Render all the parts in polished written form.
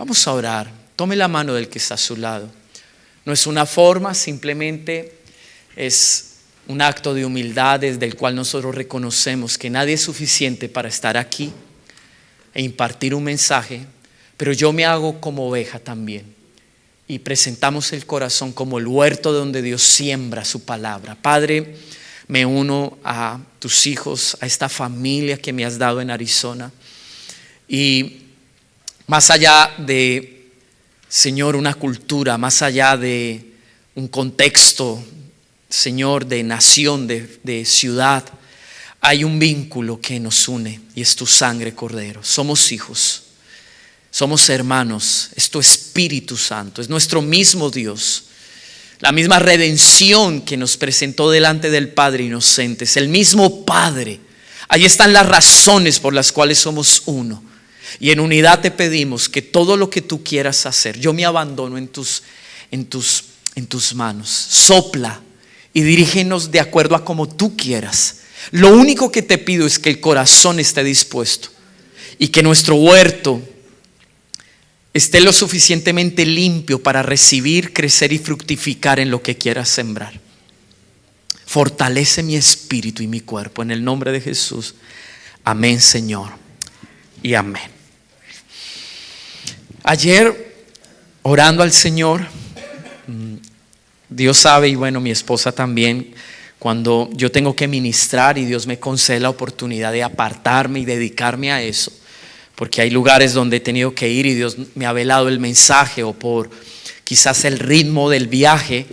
Vamos a orar. Tome la mano del que está a su lado. No es una forma, simplemente es un acto de humildad desde el cual nosotros reconocemos que nadie es suficiente para estar aquí e impartir un mensaje, pero yo me hago como oveja también. Y presentamos el corazón como el huerto donde Dios siembra su palabra. Padre, me uno a tus hijos, a esta familia que me has dado en Arizona. Y más allá de, Señor, una cultura, más allá de un contexto, Señor, de nación, de ciudad, hay un vínculo que nos une y es tu sangre, Cordero. Somos hijos. Somos hermanos, es tu Espíritu Santo, es nuestro mismo Dios. La misma redención que nos presentó delante del Padre inocente, es el mismo Padre. Ahí están las razones por las cuales somos uno. Y en unidad te pedimos que todo lo que tú quieras hacer, yo me abandono en tus manos. Sopla y dirígenos de acuerdo a como tú quieras. Lo único que te pido es que el corazón esté dispuesto y que nuestro huerto esté lo suficientemente limpio para recibir, crecer y fructificar en lo que quieras sembrar. Fortalece mi espíritu y mi cuerpo en el nombre de Jesús. Amén, Señor, y amén. Ayer, orando al Señor, Dios sabe, y bueno, mi esposa también, cuando yo tengo que ministrar y Dios me concede la oportunidad de apartarme y dedicarme a eso, porque hay lugares donde he tenido que ir y Dios me ha velado el mensaje, o por quizás el ritmo del viaje,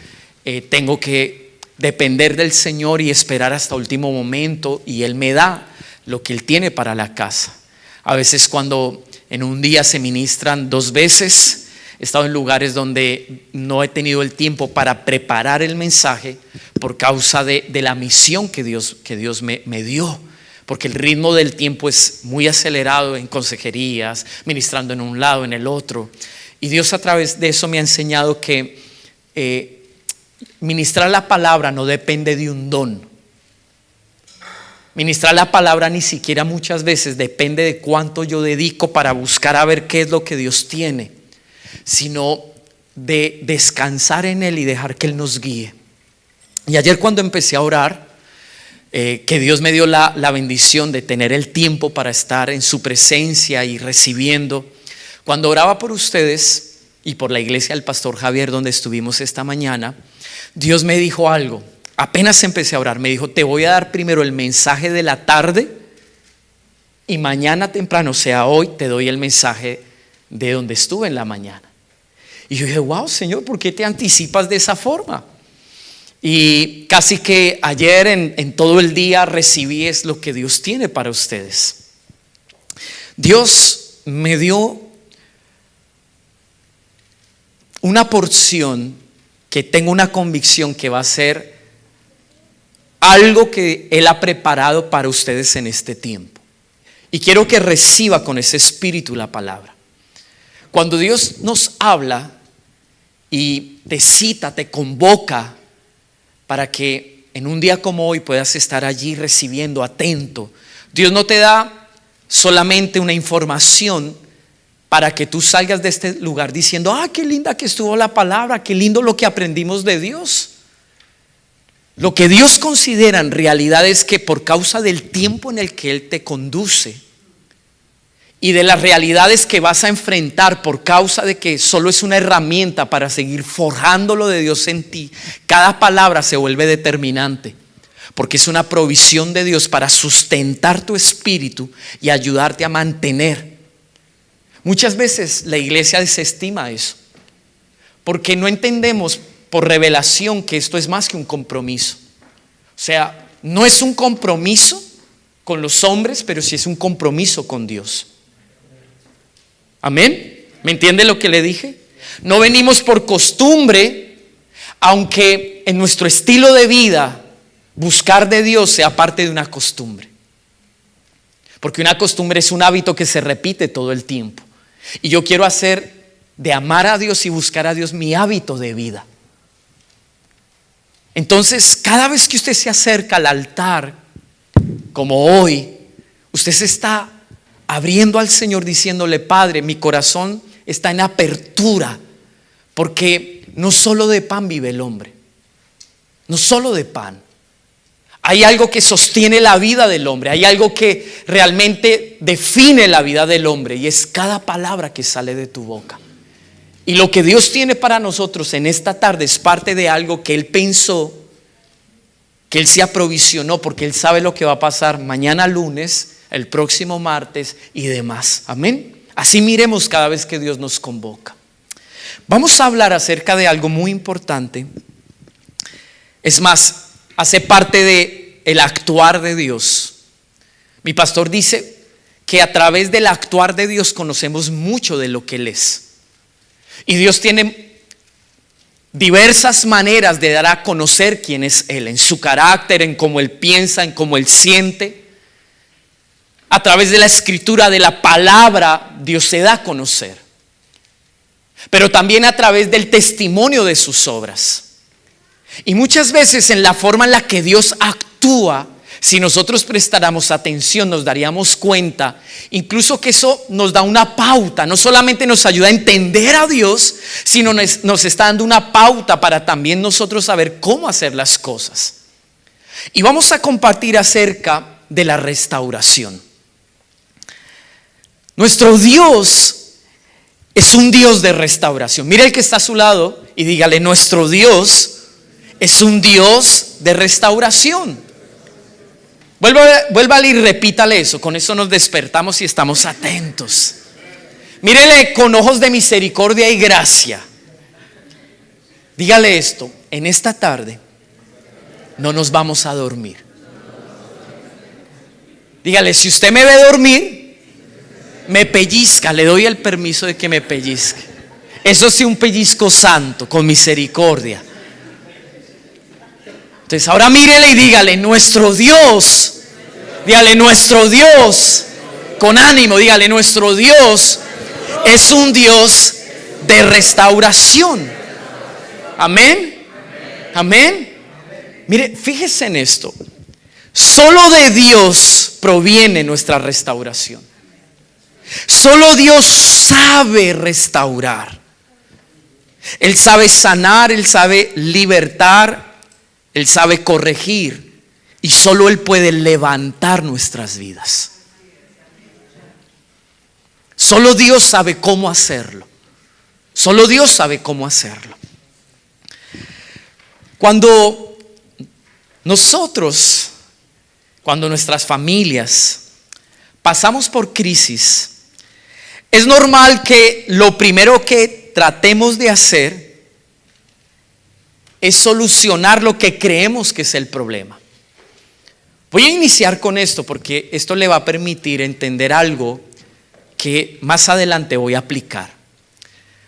tengo que depender del Señor y esperar hasta último momento, y Él me da lo que Él tiene para la casa. A veces cuando en un día se ministran 2 veces, he estado en lugares donde no he tenido el tiempo para preparar el mensaje por causa de la misión que Dios me dio. Porque el ritmo del tiempo es muy acelerado en consejerías, ministrando en un lado, en el otro. Y Dios a través de eso me ha enseñado que ministrar la palabra no depende de un don. Ministrar la palabra ni siquiera muchas veces depende de cuánto yo dedico para buscar a ver qué es lo que Dios tiene, sino de descansar en Él y dejar que Él nos guíe. Y ayer cuando empecé a orar, que Dios me dio la bendición de tener el tiempo para estar en su presencia y recibiendo. Cuando oraba por ustedes y por la iglesia del pastor Javier donde estuvimos esta mañana, Dios me dijo algo. Apenas empecé a orar, me dijo: te voy a dar primero el mensaje de la tarde y mañana temprano, o sea hoy, te doy el mensaje de donde estuve en la mañana. Y yo dije: wow, Señor, ¿por qué te anticipas de esa forma? Y casi que ayer en todo el día recibí es lo que Dios tiene para ustedes. Dios me dio una porción que tengo una convicción que va a ser algo que Él ha preparado para ustedes en este tiempo. Y quiero que reciba con ese espíritu la palabra. Cuando Dios nos habla y te cita, te convoca para que en un día como hoy puedas estar allí recibiendo, atento. Dios no te da solamente una información para que tú salgas de este lugar diciendo: ah, qué linda que estuvo la palabra, qué lindo lo que aprendimos de Dios. Lo que Dios considera en realidad es que por causa del tiempo en el que Él te conduce y de las realidades que vas a enfrentar por causa de que solo es una herramienta para seguir forjando lo de Dios en ti, cada palabra se vuelve determinante, porque es una provisión de Dios para sustentar tu espíritu y ayudarte a mantener. Muchas veces la iglesia desestima eso, porque no entendemos por revelación que esto es más que un compromiso. O sea, no es un compromiso con los hombres, pero sí es un compromiso con Dios. Amén. ¿Me entiende lo que le dije? No venimos por costumbre, aunque en nuestro estilo de vida buscar de Dios sea parte de una costumbre. Porque una costumbre es un hábito que se repite todo el tiempo. Y yo quiero hacer de amar a Dios y buscar a Dios mi hábito de vida. Entonces, cada vez que usted se acerca al altar, como hoy, usted se está abriendo al Señor diciéndole: Padre, mi corazón está en apertura, porque no solo de pan vive el hombre, no solo de pan. Hay algo que sostiene la vida del hombre, hay algo que realmente define la vida del hombre, y es cada palabra que sale de tu boca. Y lo que Dios tiene para nosotros en esta tarde es parte de algo que Él pensó, que Él se aprovisionó, porque Él sabe lo que va a pasar mañana lunes, el próximo martes y demás. Amén. Así miremos cada vez que Dios nos convoca. Vamos a hablar acerca de algo muy importante. Es más, hace parte de el actuar de Dios. Mi pastor dice que a través del actuar de Dios conocemos mucho de lo que Él es. Y Dios tiene diversas maneras de dar a conocer quién es Él, en su carácter, en cómo Él piensa, en cómo Él siente. A través de la escritura, de la palabra, Dios se da a conocer. Pero también a través del testimonio de sus obras. Y muchas veces en la forma en la que Dios actúa, si nosotros prestáramos atención, nos daríamos cuenta, incluso que eso nos da una pauta. No solamente nos ayuda a entender a Dios, sino nos está dando una pauta para también nosotros saber cómo hacer las cosas. Y vamos a compartir acerca de la restauración. Nuestro Dios es un Dios de restauración. Mire el que está a su lado y dígale: nuestro Dios es un Dios de restauración. Vuélvale y repítale eso. Con eso nos despertamos y estamos atentos. Mírele con ojos de misericordia y gracia. Dígale esto: en esta tarde no nos vamos a dormir. Dígale: si usted me ve dormir, me pellizca, le doy el permiso de que me pellizque. Eso sí, un pellizco santo, con misericordia. Entonces ahora mírele y dígale: nuestro Dios. Dígale: nuestro Dios. Con ánimo, dígale: nuestro Dios es un Dios de restauración. Amén. Amén. Mire, fíjese en esto. Solo de Dios proviene nuestra restauración. Solo Dios sabe restaurar. Él sabe sanar, Él sabe libertar, Él sabe corregir, y solo Él puede levantar nuestras vidas. Solo Dios sabe cómo hacerlo. Solo Dios sabe cómo hacerlo. Cuando nuestras familias pasamos por crisis, es normal que lo primero que tratemos de hacer es solucionar lo que creemos que es el problema. Voy a iniciar con esto porque esto le va a permitir entender algo que más adelante voy a aplicar.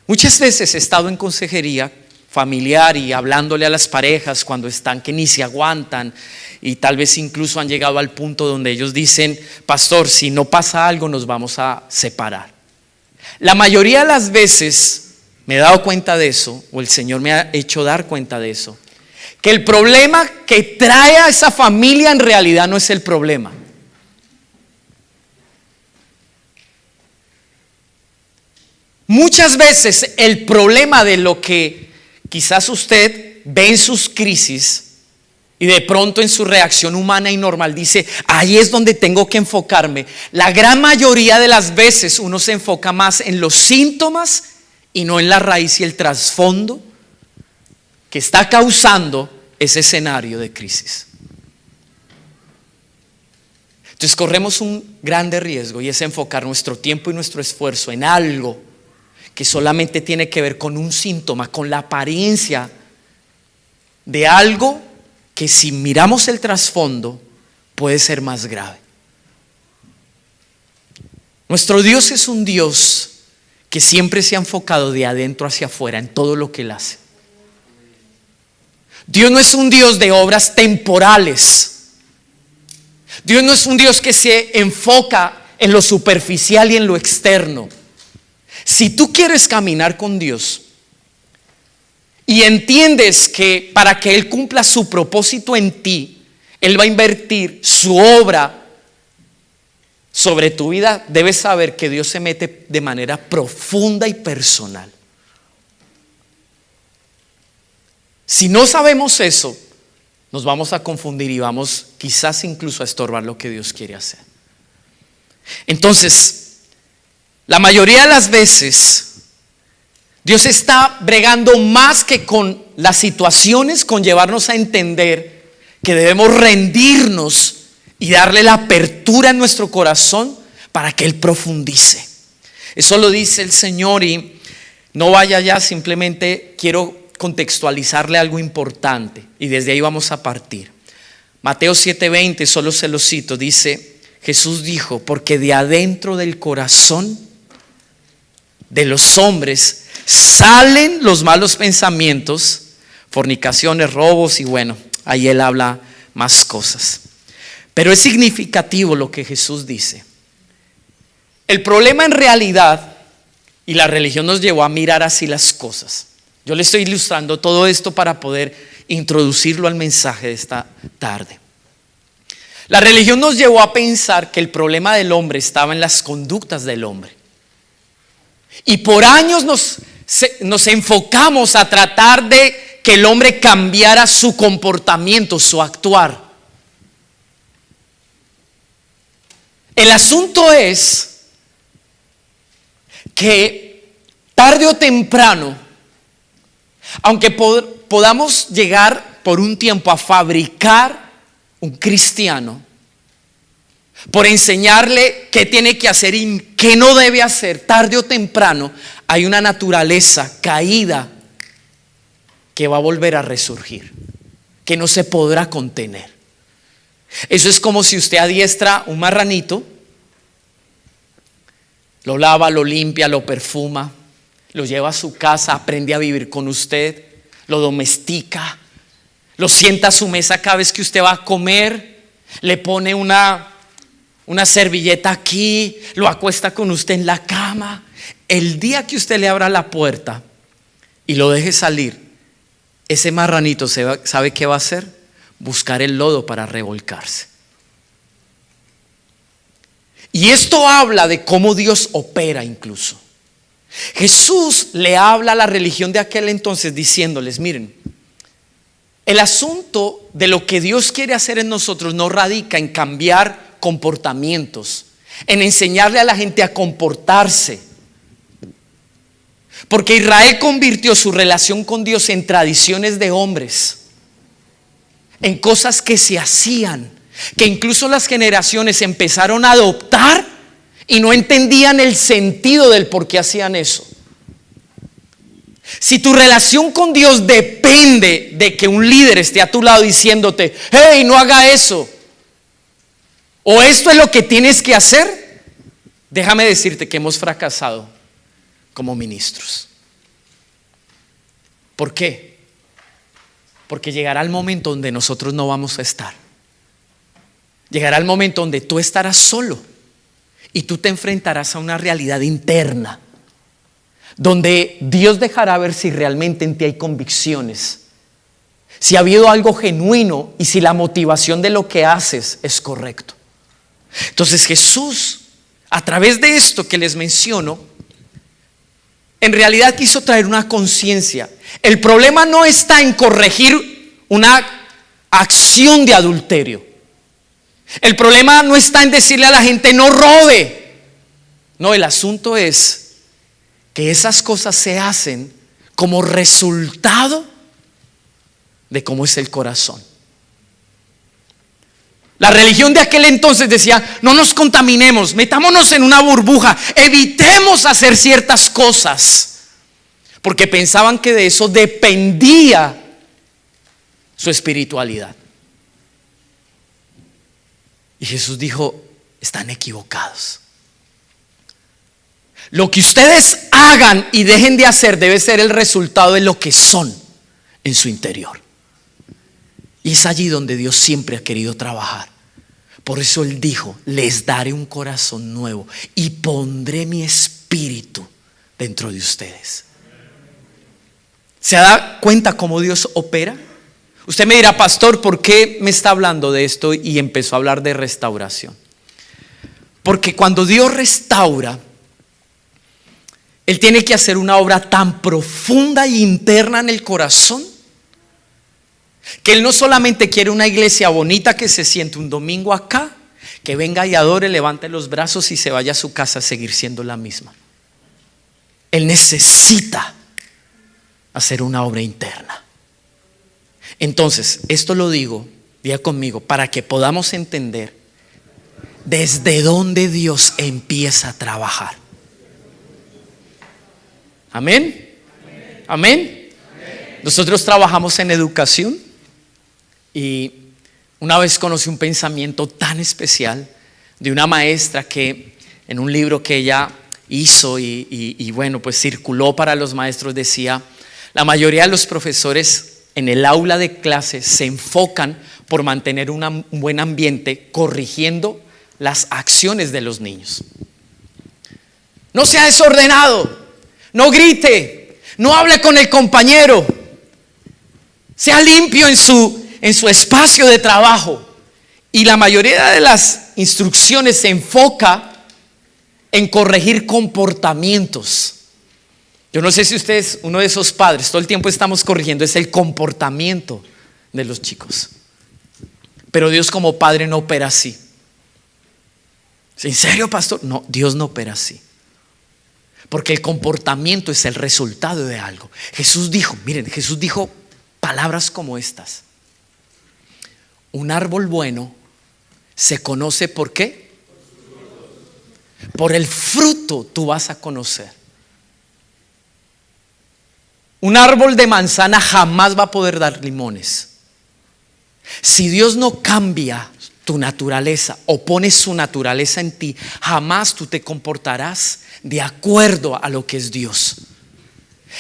Muchas veces he estado en consejería familiar y hablándole a las parejas cuando están que ni se aguantan, y tal vez incluso han llegado al punto donde ellos dicen: pastor, si no pasa algo nos vamos a separar. La mayoría de las veces me he dado cuenta de eso, o el Señor me ha hecho dar cuenta de eso, que el problema que trae a esa familia en realidad no es el problema. Muchas veces el problema de lo que quizás usted ve en sus crisis y de pronto en su reacción humana y normal dice: ahí es donde tengo que enfocarme. La gran mayoría de las veces uno se enfoca más en los síntomas y no en la raíz y el trasfondo que está causando ese escenario de crisis. Entonces corremos un grande riesgo, y es enfocar nuestro tiempo y nuestro esfuerzo en algo que solamente tiene que ver con un síntoma, con la apariencia de algo que, si miramos el trasfondo, puede ser más grave. Nuestro Dios es un Dios que siempre se ha enfocado de adentro hacia afuera en todo lo que Él hace. Dios no es un Dios de obras temporales. Dios no es un Dios que se enfoca en lo superficial y en lo externo. Si tú quieres caminar con Dios y entiendes que para que Él cumpla su propósito en ti, Él va a invertir su obra, sobre tu vida, debes saber que Dios se mete de manera profunda y personal. Si no sabemos eso, nos vamos a confundir y vamos quizás incluso a estorbar lo que Dios quiere hacer. Entonces, la mayoría de las veces Dios está bregando más que con las situaciones, con llevarnos a entender que debemos rendirnos y darle la apertura en nuestro corazón para que Él profundice. Eso lo dice el Señor, y no vaya ya, simplemente quiero contextualizarle algo importante y desde ahí vamos a partir. Mateo 7:20, solo se lo cito, dice: Jesús dijo, porque de adentro del corazón de los hombres salen los malos pensamientos, fornicaciones, robos, y bueno, ahí Él habla más cosas. Pero es significativo lo que Jesús dice. El problema en realidad, y la religión nos llevó a mirar así las cosas. Yo le estoy ilustrando todo esto para poder introducirlo al mensaje de esta tarde. La religión nos llevó a pensar que el problema del hombre estaba en las conductas del hombre. Y por años nos enfocamos a tratar de que el hombre cambiara su comportamiento, su actuar. El asunto es que tarde o temprano, aunque podamos llegar por un tiempo a fabricar un cristiano, por enseñarle qué tiene que hacer y qué no debe hacer, tarde o temprano hay una naturaleza caída que va a volver a resurgir, que no se podrá contener. Eso es como si usted adiestra un marranito, lo lava, lo limpia, lo perfuma, lo lleva a su casa, aprende a vivir con usted, lo domestica, lo sienta a su mesa cada vez que usted va a comer, le pone una servilleta aquí, lo acuesta con usted en la cama. El día que usted le abra la puerta y lo deje salir, ese marranito ¿sabe qué va a hacer? Buscar el lodo para revolcarse. Y esto habla de cómo Dios opera incluso. Jesús le habla a la religión de aquel entonces diciéndoles: miren, el asunto de lo que Dios quiere hacer en nosotros no radica en cambiar comportamientos, en enseñarle a la gente a comportarse. Porque Israel convirtió su relación con Dios en tradiciones de hombres, en cosas que se hacían, que incluso las generaciones empezaron a adoptar y no entendían el sentido del por qué hacían eso. Si tu relación con Dios depende de que un líder esté a tu lado diciéndote: hey, no haga eso, o esto es lo que tienes que hacer, déjame decirte que hemos fracasado como ministros. ¿Por qué? Porque llegará el momento donde nosotros no vamos a estar. Llegará el momento donde tú estarás solo y tú te enfrentarás a una realidad interna, donde Dios dejará ver si realmente en ti hay convicciones, si ha habido algo genuino y si la motivación de lo que haces es correcto. Entonces Jesús, a través de esto que les menciono, en realidad quiso traer una conciencia. El problema no está en corregir una acción de adulterio. El problema no está en decirle a la gente: no robe. No, el asunto es que esas cosas se hacen como resultado de cómo es el corazón. La religión de aquel entonces decía: no nos contaminemos, metámonos en una burbuja, evitemos hacer ciertas cosas, porque pensaban que de eso dependía su espiritualidad. Y Jesús dijo: están equivocados. Lo que ustedes hagan y dejen de hacer debe ser el resultado de lo que son en su interior. Y es allí donde Dios siempre ha querido trabajar. Por eso Él dijo: les daré un corazón nuevo y pondré mi espíritu dentro de ustedes. ¿Se da cuenta cómo Dios opera? Usted me dirá: pastor, ¿por qué me está hablando de esto? Y empezó a hablar de restauración. Porque cuando Dios restaura, Él tiene que hacer una obra tan profunda e interna en el corazón, que Él no solamente quiere una iglesia bonita que se siente un domingo acá, que venga y adore, levante los brazos y se vaya a su casa a seguir siendo la misma. Él necesita hacer una obra interna. Entonces, esto lo digo, diga conmigo, para que podamos entender desde dónde Dios empieza a trabajar. Amén. Amén. Nosotros trabajamos en educación y una vez conocí un pensamiento tan especial de una maestra que en un libro que ella hizo y bueno, pues circuló para los maestros, decía: la mayoría de los profesores en el aula de clase se enfocan por mantener un buen ambiente, corrigiendo las acciones de los niños. No sea desordenado, no grite, no hable con el compañero, sea limpio en su espacio de trabajo. Y la mayoría de las instrucciones se enfoca en corregir comportamientos. Yo no sé si usted es uno de esos padres, todo el tiempo estamos corrigiendo es el comportamiento de los chicos. Pero Dios como padre no opera así. ¿En serio, pastor? No, Dios no opera así. Porque el comportamiento es el resultado de algo. Jesús dijo, miren, Jesús dijo palabras como estas: un árbol bueno se conoce ¿por qué? Por el fruto tú vas a conocer. Un árbol de manzana jamás va a poder dar limones. Si Dios no cambia tu naturaleza o pone su naturaleza en ti, jamás tú te comportarás de acuerdo a lo que es Dios.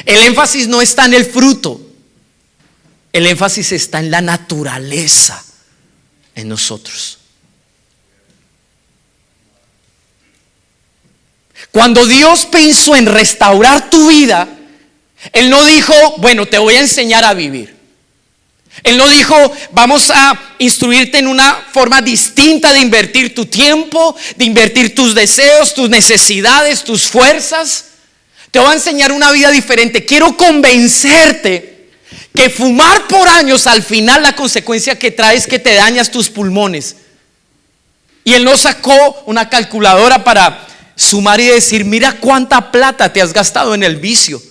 El énfasis no está en el fruto, el énfasis está en la naturaleza en nosotros. Cuando Dios pensó en restaurar tu vida, Él no dijo, bueno, te voy a enseñar a vivir. Él no dijo, vamos a instruirte en una forma distinta de invertir tu tiempo, de invertir tus deseos, tus necesidades, tus fuerzas. Te voy a enseñar una vida diferente. Quiero convencerte que fumar por años, al final la consecuencia que trae es que te dañas tus pulmones. Y Él no sacó una calculadora para sumar y decir, mira cuánta plata te has gastado en el vicio.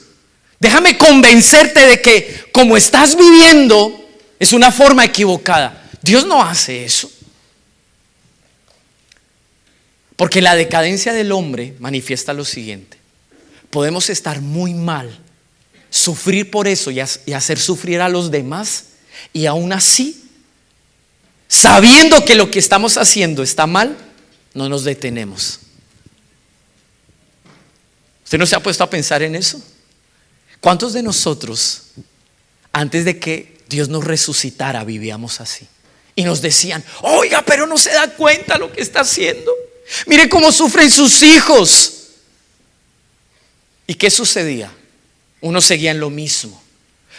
Déjame convencerte de que como estás viviendo es una forma equivocada. Dios no hace eso. Porque la decadencia del hombre manifiesta lo siguiente: podemos estar muy mal, sufrir por eso y hacer sufrir a los demás, y aún así, sabiendo que lo que estamos haciendo está mal, no nos detenemos. ¿Usted no se ha puesto a pensar en eso? ¿Cuántos de nosotros, antes de que Dios nos resucitara, vivíamos así? Y nos decían, oiga, pero no se da cuenta lo que está haciendo. Mire cómo sufren sus hijos. ¿Y qué sucedía? Uno seguía en lo mismo.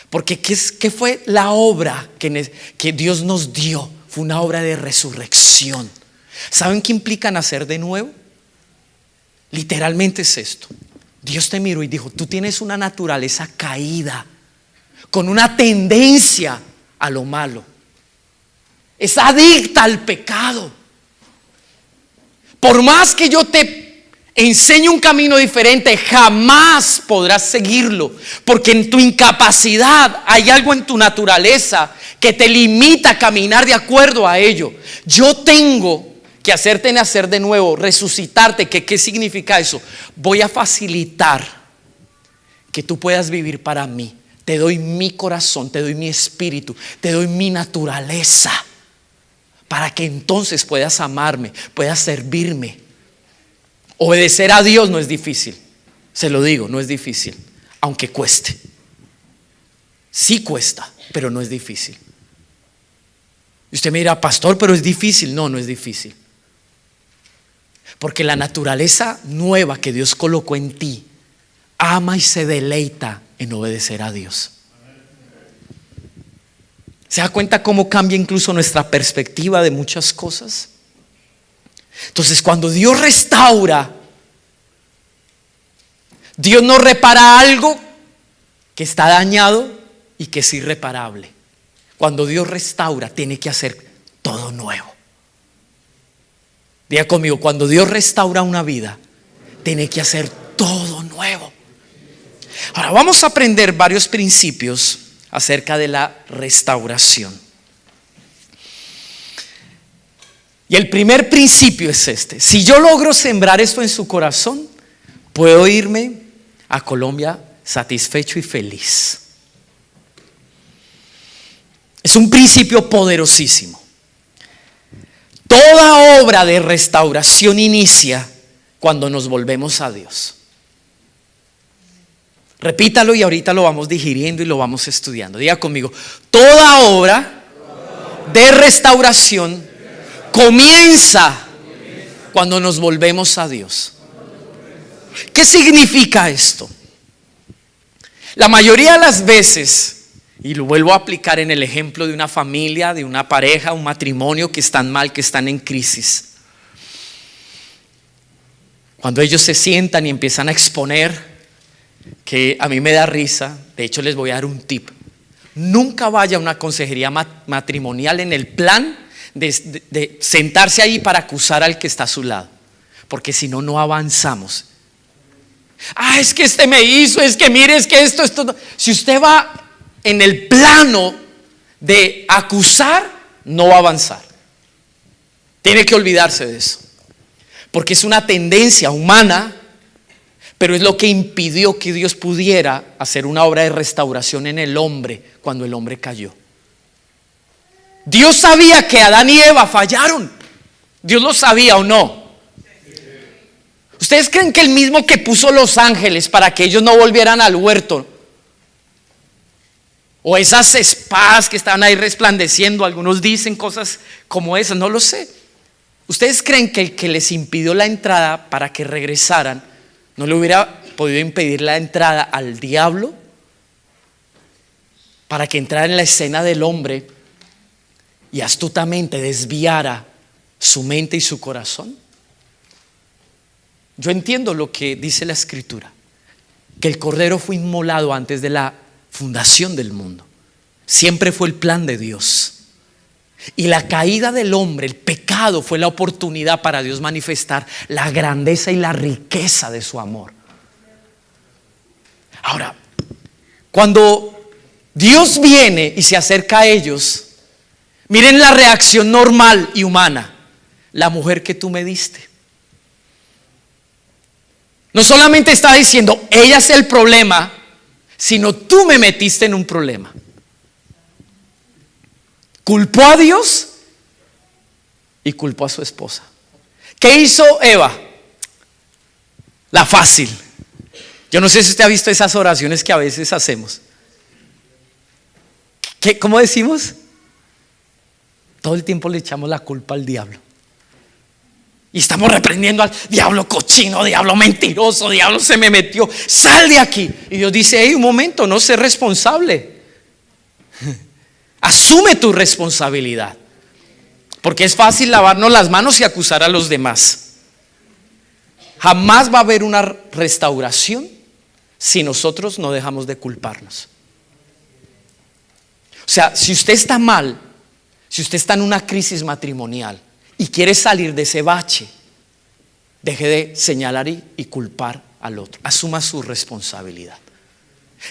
Porque ¿qué fue la obra que Dios nos dio? Fue una obra de resurrección. ¿Saben qué implica nacer de nuevo? Literalmente es esto. Dios te miró y dijo, tú tienes una naturaleza caída, con una tendencia a lo malo. Es adicta al pecado. Por más que yo te enseñe un camino diferente, jamás podrás seguirlo, porque en tu incapacidad hay algo en tu naturaleza que te limita a caminar de acuerdo a ello. Yo tengo que hacerte nacer de nuevo, resucitarte. ¿Qué significa eso? Voy a facilitar que tú puedas vivir para mí. Te doy mi corazón, te doy mi espíritu, te doy mi naturaleza, para que entonces puedas amarme, puedas servirme. Obedecer a Dios no es difícil, se lo digo, no es difícil, aunque cueste. Sí cuesta, pero no es difícil. Y usted me dirá, pastor, pero es difícil. No, no es difícil. Porque la naturaleza nueva que Dios colocó en ti ama y se deleita en obedecer a Dios. ¿Se da cuenta cómo cambia incluso nuestra perspectiva de muchas cosas? Entonces, cuando Dios restaura, Dios no repara algo que está dañado y que es irreparable. Cuando Dios restaura, tiene que hacer todo nuevo. Diga conmigo, cuando Dios restaura una vida, tiene que hacer todo nuevo. Ahora vamos a aprender varios principios acerca de la restauración. Y el primer principio es este: si yo logro sembrar esto en su corazón, puedo irme a Colombia satisfecho y feliz. Es un principio poderosísimo. Toda obra de restauración inicia cuando nos volvemos a Dios. Repítalo y ahorita lo vamos digiriendo y lo vamos estudiando. Diga conmigo, toda obra de restauración comienza cuando nos volvemos a Dios. ¿Qué significa esto? La mayoría de las veces, y lo vuelvo a aplicar en el ejemplo de una familia, de una pareja, un matrimonio que están mal, que están en crisis. Cuando ellos se sientan y empiezan a exponer, que a mí me da risa, de hecho les voy a dar un tip: nunca vaya a una consejería matrimonial en el plan de sentarse ahí para acusar al que está a su lado, porque si no, no avanzamos. Es que este me hizo, es que mire, es que esto. Si usted va en el plano de acusar, no va a avanzar. Tiene que olvidarse de eso, porque es una tendencia humana, pero es lo que impidió que Dios pudiera hacer una obra de restauración en el hombre cuando el hombre cayó. Dios sabía que Adán y Eva fallaron. ¿Dios lo sabía o no? ¿Ustedes creen que el mismo que puso los ángeles para que ellos no volvieran al huerto, o esas espadas que estaban ahí resplandeciendo, algunos dicen cosas como esas, no lo sé, ¿ustedes creen que el que les impidió la entrada para que regresaran no le hubiera podido impedir la entrada al diablo para que entrara en la escena del hombre y astutamente desviara su mente y su corazón? Yo entiendo lo que dice la Escritura, que el Cordero fue inmolado antes de la fundación del mundo. Siempre fue el plan de Dios. Y la caída del hombre, el pecado, fue la oportunidad para Dios manifestar la grandeza y la riqueza de su amor. Ahora, cuando Dios viene y se acerca a ellos, miren la reacción normal y humana: la mujer que tú me diste. No solamente está diciendo ella es el problema, sino tú me metiste en un problema. Culpó a Dios y culpó a su esposa. ¿Qué hizo Eva? La fácil. Yo no sé si usted ha visto esas oraciones que a veces hacemos. ¿Cómo decimos? Todo el tiempo le echamos la culpa al diablo. Y estamos reprendiendo al diablo cochino, diablo mentiroso, diablo se me metió, sal de aquí. Y Dios dice: hey, un momento, no sé responsable. Asume tu responsabilidad, porque es fácil lavarnos las manos y acusar a los demás. Jamás va a haber una restauración si nosotros no dejamos de culparnos. O sea, si usted está mal, si usted está en una crisis matrimonial y quiere salir de ese bache, deje de señalar y culpar al otro. Asuma su responsabilidad.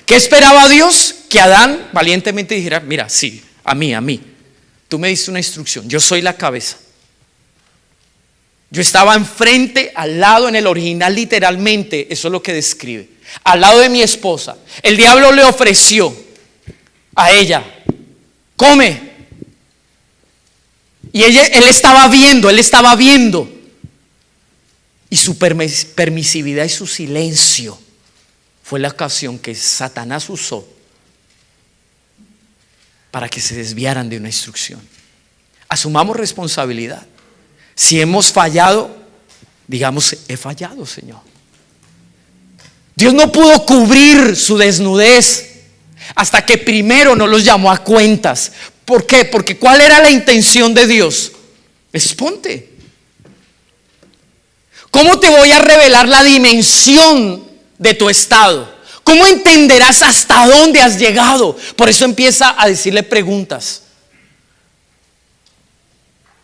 ¿Qué esperaba Dios? Que Adán valientemente dijera: mira, sí, a mí, tú me diste una instrucción, yo soy la cabeza. Yo estaba enfrente, al lado, en el original literalmente, eso es lo que describe, al lado de mi esposa. El diablo le ofreció a ella: come. Y él estaba viendo. Y su permisividad y su silencio fue la ocasión que Satanás usó para que se desviaran de una instrucción. Asumamos responsabilidad. Si hemos fallado, digamos: he fallado, Señor. Dios no pudo cubrir su desnudez hasta que primero no los llamó a cuentas. ¿Por qué? Porque ¿cuál era la intención de Dios? Exponte. ¿Cómo te voy a revelar la dimensión de tu estado? ¿Cómo entenderás hasta dónde has llegado? Por eso empieza a decirle preguntas.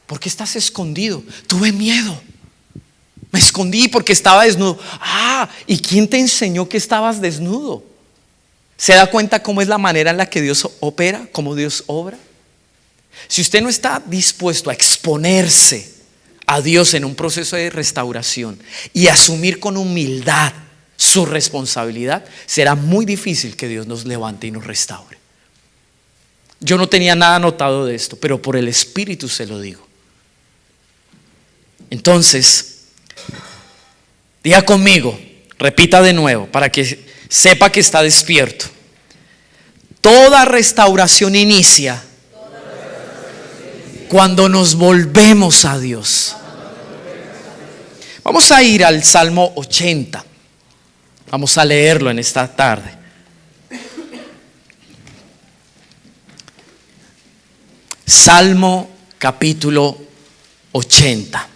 ¿Por qué estás escondido? Tuve miedo. Me escondí porque estaba desnudo. ¿Y quién te enseñó que estabas desnudo? ¿Se da cuenta cómo es la manera en la que Dios opera? ¿Cómo Dios obra? Si usted no está dispuesto a exponerse a Dios en un proceso de restauración y asumir con humildad su responsabilidad, será muy difícil que Dios nos levante y nos restaure. Yo no tenía nada anotado de esto, pero por el Espíritu se lo digo. Entonces, diga conmigo, repita de nuevo para que sepa que está despierto. Toda restauración inicia cuando nos volvemos a Dios. Vamos a ir al Salmo 80. Vamos a leerlo en esta tarde. Salmo capítulo 80.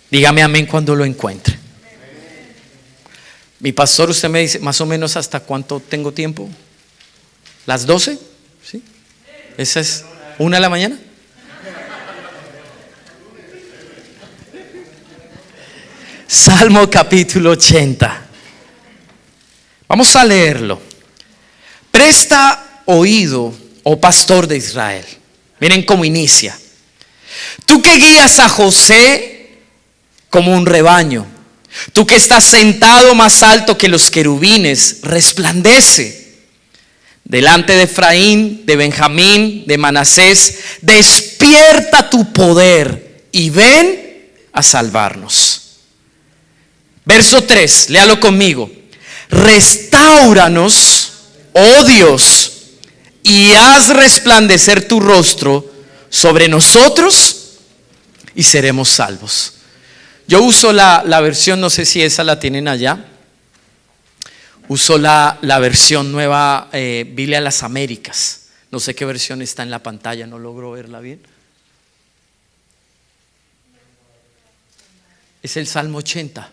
Dígame amén cuando lo encuentre. Mi pastor, usted me dice más o menos hasta cuánto tengo tiempo. ¿Las 12? ¿Sí? ¿Esa es 1 de la mañana? Salmo capítulo 80. Vamos a leerlo. Presta oído, oh pastor de Israel. Miren cómo inicia. Tú que guías a José como un rebaño, tú que estás sentado más alto que los querubines, resplandece delante de Efraín, de Benjamín, de Manasés. Despierta tu poder y ven a salvarnos. Verso 3, léalo conmigo. Restáuranos, oh Dios, y haz resplandecer tu rostro sobre nosotros y seremos salvos. Yo uso la versión, no sé si esa la tienen allá. Uso la versión nueva, Biblia de las Américas. No sé qué versión está en la pantalla, no logro verla bien. Es el Salmo 80.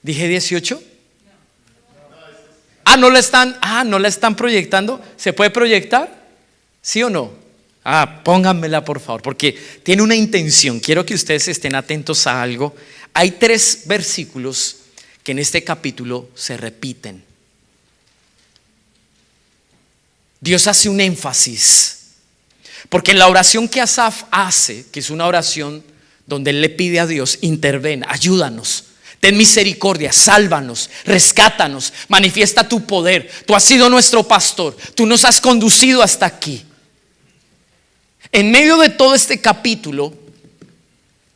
¿Dije 18? No la están proyectando. ¿Se puede proyectar? ¿Sí o no? Pónganmela por favor, porque tiene una intención. Quiero que ustedes estén atentos a algo. Hay 3 versículos que en este capítulo se repiten. Dios hace un énfasis, porque en la oración que Asaf hace, que es una oración donde él le pide a Dios: interven, ayúdanos, ten misericordia, sálvanos, rescátanos, manifiesta tu poder. Tú has sido nuestro pastor, tú nos has conducido hasta aquí. En medio de todo este capítulo,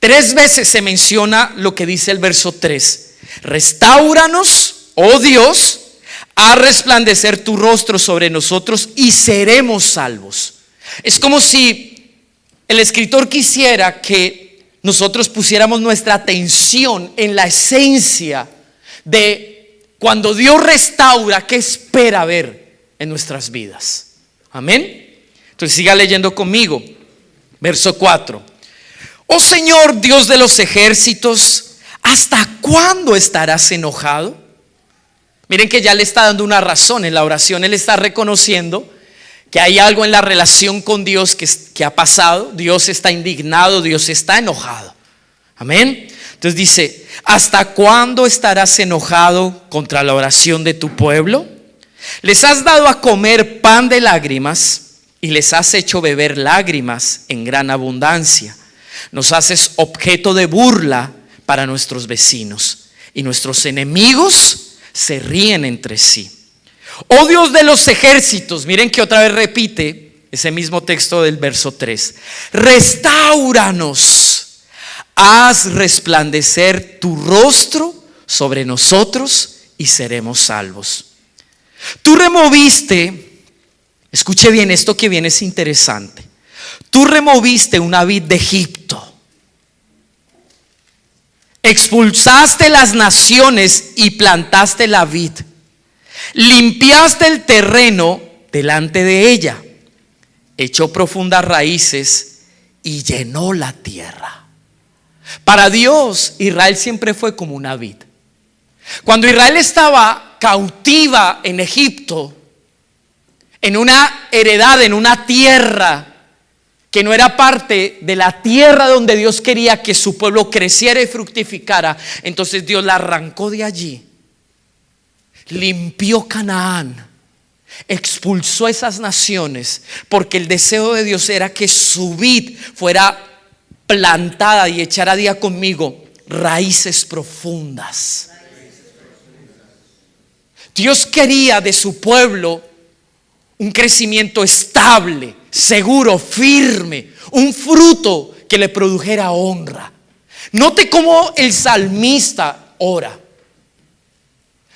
3 veces se menciona lo que dice el verso 3. Restáuranos, oh Dios, haz resplandecer tu rostro sobre nosotros y seremos salvos. Es como si el escritor quisiera que nosotros pusiéramos nuestra atención en la esencia de cuando Dios restaura, ¿qué espera ver en nuestras vidas? Amén. Entonces siga leyendo conmigo. Verso 4. Oh Señor, Dios de los ejércitos, ¿hasta cuándo estarás enojado? Miren que ya le está dando una razón en la oración. Él está reconociendo que hay algo en la relación con Dios que ha pasado. Dios está indignado, Dios está enojado. Amén. Entonces dice: ¿hasta cuándo estarás enojado contra la oración de tu pueblo? Les has dado a comer pan de lágrimas y les has hecho beber lágrimas en gran abundancia. Nos haces objeto de burla para nuestros vecinos, y nuestros enemigos se ríen entre sí. Oh Dios de los ejércitos, miren que otra vez repite ese mismo texto del verso 3. Restáuranos, haz resplandecer tu rostro sobre nosotros y seremos salvos. Tú removiste, escuche bien, esto que viene es interesante. Tú removiste una vid de Egipto, expulsaste las naciones y plantaste la vid, limpiaste el terreno delante de ella, echó profundas raíces y llenó la tierra. Para Dios, Israel siempre fue como una vid. Cuando Israel estaba cautiva en Egipto, en una heredad, en una tierra que no era parte de la tierra donde Dios quería que su pueblo creciera y fructificara, entonces Dios la arrancó de allí, limpió Canaán, expulsó a esas naciones, porque el deseo de Dios era que su vid fuera plantada y echara, día conmigo, raíces profundas. Dios quería de su pueblo un crecimiento estable, seguro, firme, un fruto que le produjera honra. Note cómo el salmista ora.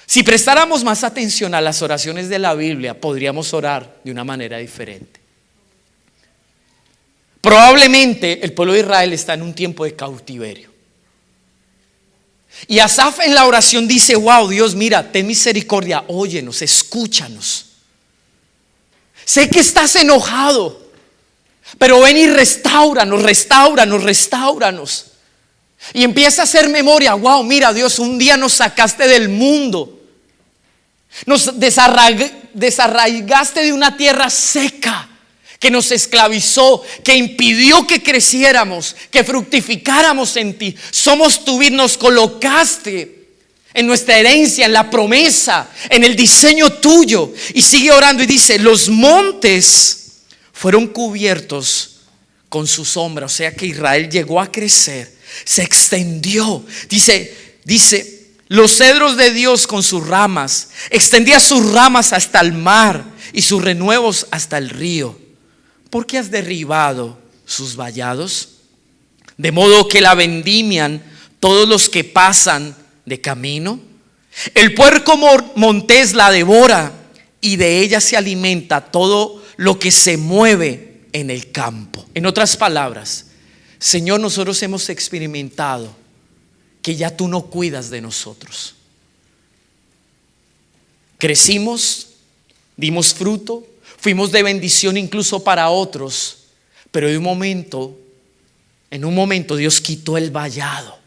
Si prestáramos más atención a las oraciones de la Biblia, podríamos orar de una manera diferente. Probablemente el pueblo de Israel está en un tiempo de cautiverio. Y Asaf en la oración dice: wow, Dios, mira, ten misericordia, óyenos, escúchanos. Sé que estás enojado, pero ven y restauranos. Y empieza a hacer memoria: wow, mira, Dios, un día nos sacaste del mundo, nos desarraigaste de una tierra seca que nos esclavizó, que impidió que creciéramos, que fructificáramos en ti. Somos tu vid, nos colocaste en nuestra herencia, en la promesa, en el diseño tuyo. Y sigue orando y dice: los montes fueron cubiertos con su sombra. O sea que Israel llegó a crecer, se extendió. Dice, los cedros de Dios con sus ramas, extendía sus ramas hasta el mar y sus renuevos hasta el río. ¿Por qué has derribado sus vallados? De modo que la vendimian todos los que pasan de camino. El puerco montés la devora, y de ella se alimenta todo lo que se mueve en el campo. En otras palabras, Señor, nosotros hemos experimentado que ya tú no cuidas de nosotros. Crecimos, dimos fruto, fuimos de bendición incluso para otros, pero en un momento Dios quitó el vallado.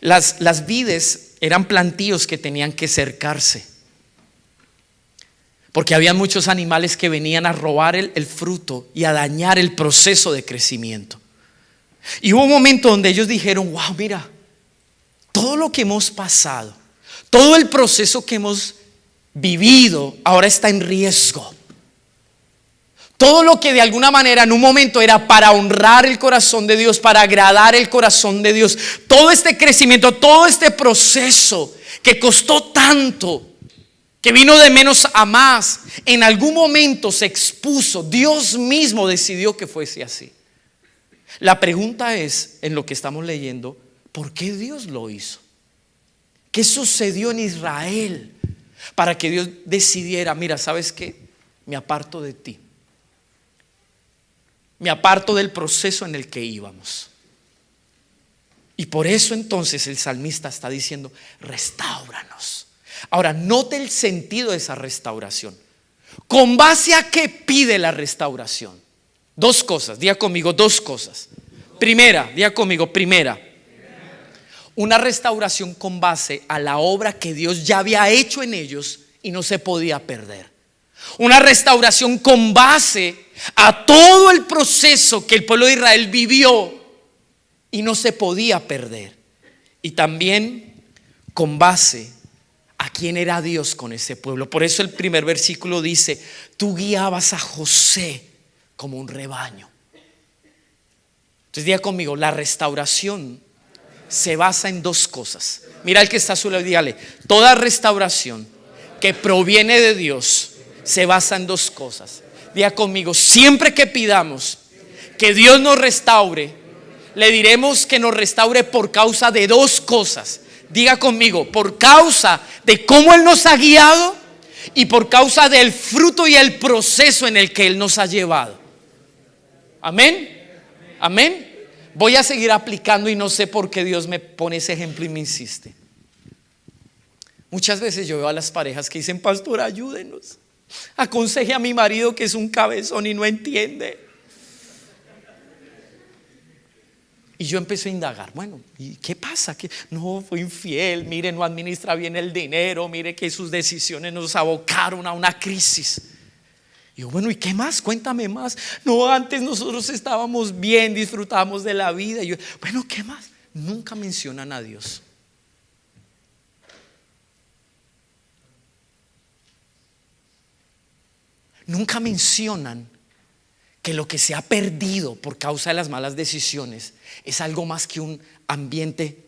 Las vides eran plantíos que tenían que cercarse, porque había muchos animales que venían a robar el fruto y a dañar el proceso de crecimiento. Y hubo un momento donde ellos dijeron: wow, mira, todo lo que hemos pasado, todo el proceso que hemos vivido ahora está en riesgo. Todo lo que de alguna manera en un momento era para honrar el corazón de Dios, para agradar el corazón de Dios, todo este crecimiento, todo este proceso que costó tanto, que vino de menos a más, en algún momento se expuso. Dios mismo decidió que fuese así. La pregunta es, en lo que estamos leyendo, ¿por qué Dios lo hizo? ¿Qué sucedió en Israel para que Dios decidiera: mira, ¿sabes qué? Me aparto de ti. Me aparto del proceso en el que íbamos. Y por eso entonces el salmista está diciendo: restáuranos. Ahora, note el sentido de esa restauración. ¿Con base a qué pide la restauración? Dos cosas, diga conmigo, dos cosas. Primera, diga conmigo, primera. Una restauración con base a la obra que Dios ya había hecho en ellos y no se podía perder. Una restauración con base a todo el proceso que el pueblo de Israel vivió y no se podía perder. Y también con base a quién era Dios con ese pueblo. Por eso el primer versículo dice: tú guiabas a José como un rebaño. Entonces diga conmigo, la restauración se basa en dos cosas. Mira el que está a su lado y dígale: toda restauración que proviene de Dios se basa en dos cosas. Diga conmigo: siempre que pidamos que Dios nos restaure, le diremos que nos restaure por causa de dos cosas. Diga conmigo: por causa de cómo Él nos ha guiado y por causa del fruto y el proceso en el que Él nos ha llevado. Amén. Amén. Voy a seguir aplicando y no sé por qué Dios me pone ese ejemplo y me insiste. Muchas veces yo veo a las parejas que dicen: pastor, ayúdenos, aconseje a mi marido que es un cabezón y no entiende. Y yo empecé a indagar, bueno, ¿y qué pasa? ¿Qué? No, fue infiel, mire, no administra bien el dinero, mire que sus decisiones nos abocaron a una crisis. Y yo, bueno, ¿y qué más? Cuéntame más. No, antes nosotros estábamos bien, disfrutábamos de la vida. Y yo, bueno, ¿qué más? Nunca mencionan a Dios. Nunca mencionan que lo que se ha perdido por causa de las malas decisiones es algo más que un ambiente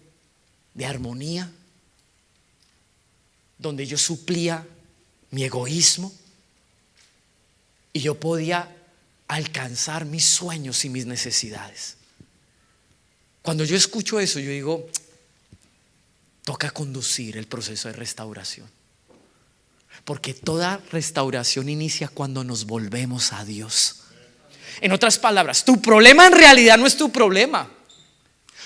de armonía, donde yo suplía mi egoísmo y yo podía alcanzar mis sueños y mis necesidades. Cuando yo escucho eso, yo digo, toca conducir el proceso de restauración, porque toda restauración inicia cuando nos volvemos a Dios. En otras palabras, tu problema en realidad no es tu problema.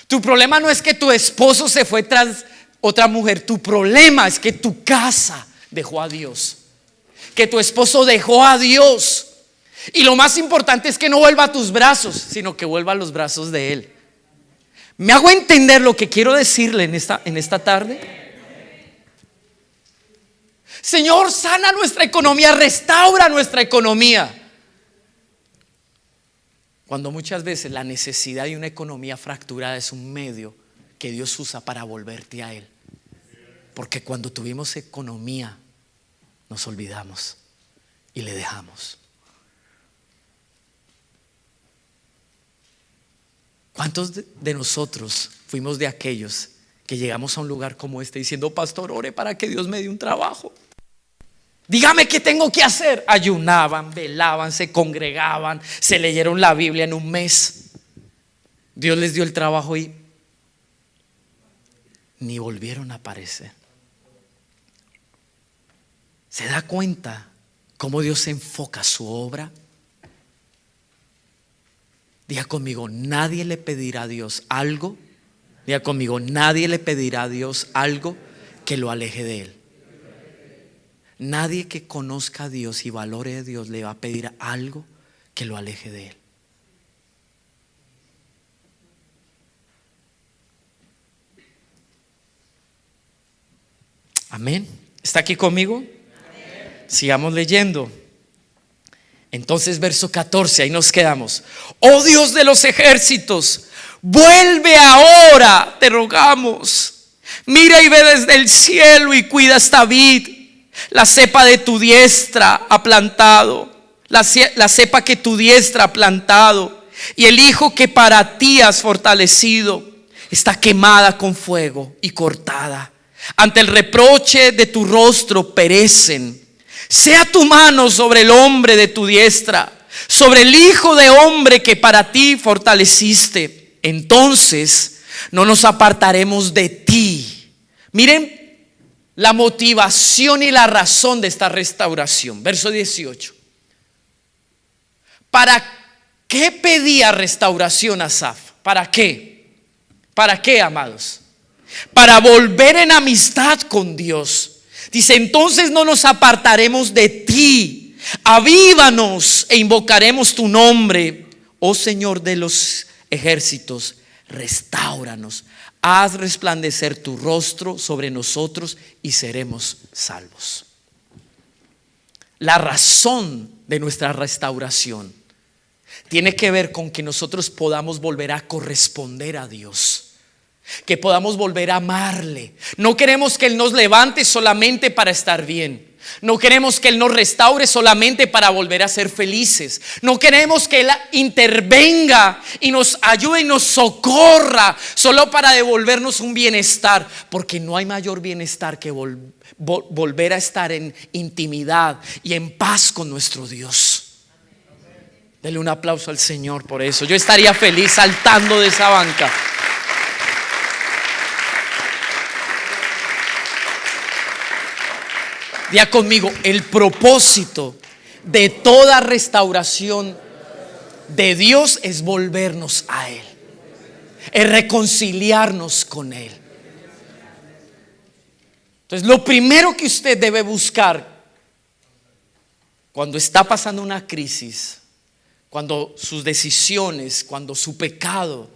Tu problema no es que tu esposo se fue tras otra mujer. Tu problema es que tu casa dejó a Dios, que tu esposo dejó a Dios. Y lo más importante es que no vuelva a tus brazos, sino que vuelva a los brazos de Él. ¿Me hago entender lo que quiero decirle en esta tarde? Señor, sana nuestra economía, restaura nuestra economía. Cuando muchas veces la necesidad de una economía fracturada es un medio que Dios usa para volverte a Él. Porque cuando tuvimos economía nos olvidamos y le dejamos. ¿Cuántos de nosotros fuimos de aquellos que llegamos a un lugar como este diciendo, pastor, ore para que Dios me dé un trabajo? Dígame qué tengo que hacer. Ayunaban, velaban, se congregaban, se leyeron la Biblia en un mes. Dios les dio el trabajo y ni volvieron a aparecer. ¿Se da cuenta cómo Dios enfoca su obra? Diga conmigo, nadie le pedirá a Dios algo. Diga conmigo, nadie le pedirá a Dios algo que lo aleje de Él. Nadie que conozca a Dios y valore a Dios le va a pedir algo que lo aleje de Él. Amén. ¿Está aquí conmigo? Amén. Sigamos leyendo. Entonces verso 14, ahí nos quedamos. Oh Dios de los ejércitos, vuelve ahora, te rogamos. Mira y ve desde el cielo y cuida esta vid. La cepa de tu diestra ha plantado, la cepa que tu diestra ha plantado, y el hijo que para ti has fortalecido está quemada con fuego y cortada. Ante el reproche de tu rostro perecen. Sea tu mano sobre el hombre de tu diestra, sobre el hijo de hombre que para ti fortaleciste. Entonces no nos apartaremos de ti. Miren la motivación y la razón de esta restauración. Verso 18. ¿Para qué pedía restauración Asaf? ¿Para qué? ¿Para qué, amados? Para volver en amistad con Dios. Dice, entonces no nos apartaremos de ti. Avívanos e invocaremos tu nombre. Oh Señor de los ejércitos, restáuranos. Haz resplandecer tu rostro sobre nosotros y seremos salvos. La razón de nuestra restauración tiene que ver con que nosotros podamos volver a corresponder a Dios, que podamos volver a amarle. No queremos que Él nos levante solamente para estar bien. No queremos que Él nos restaure solamente para volver a ser felices. No queremos que Él intervenga y nos ayude y nos socorra solo para devolvernos un bienestar, porque no hay mayor bienestar que volver a estar en intimidad y en paz con nuestro Dios. Dele un aplauso al Señor por eso. Yo estaría feliz saltando de esa banca. Diga conmigo, el propósito de toda restauración de Dios es volvernos a Él, es reconciliarnos con Él. Entonces, lo primero que usted debe buscar cuando está pasando una crisis, cuando sus decisiones, cuando su pecado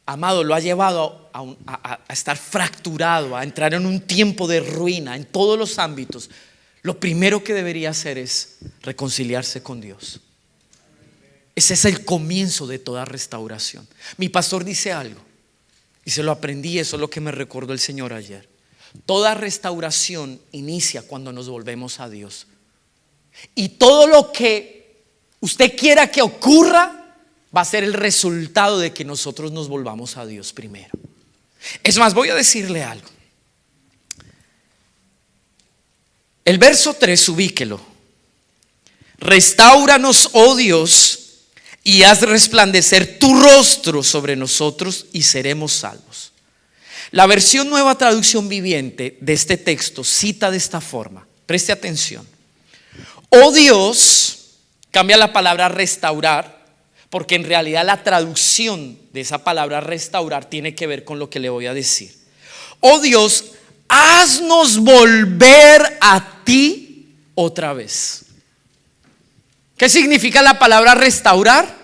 amado, lo ha llevado a estar fracturado, a entrar en un tiempo de ruina en todos los ámbitos, lo primero que debería hacer es reconciliarse con Dios. Ese es el comienzo de toda restauración. Mi pastor dice algo y se lo aprendí, eso es lo que me recordó el Señor ayer. Toda restauración inicia cuando nos volvemos a Dios. Y todo lo que usted quiera que ocurra va a ser el resultado de que nosotros nos volvamos a Dios primero. Es más, voy a decirle algo. El verso 3, ubíquelo. Restáuranos, oh Dios, y haz resplandecer tu rostro sobre nosotros y seremos salvos. La versión Nueva Traducción Viviente de este texto cita de esta forma. Preste atención. Oh Dios, cambia la palabra restaurar, porque en realidad la traducción de esa palabra restaurar tiene que ver con lo que le voy a decir. Oh Dios, haznos volver a ti otra vez. ¿Qué significa la palabra restaurar?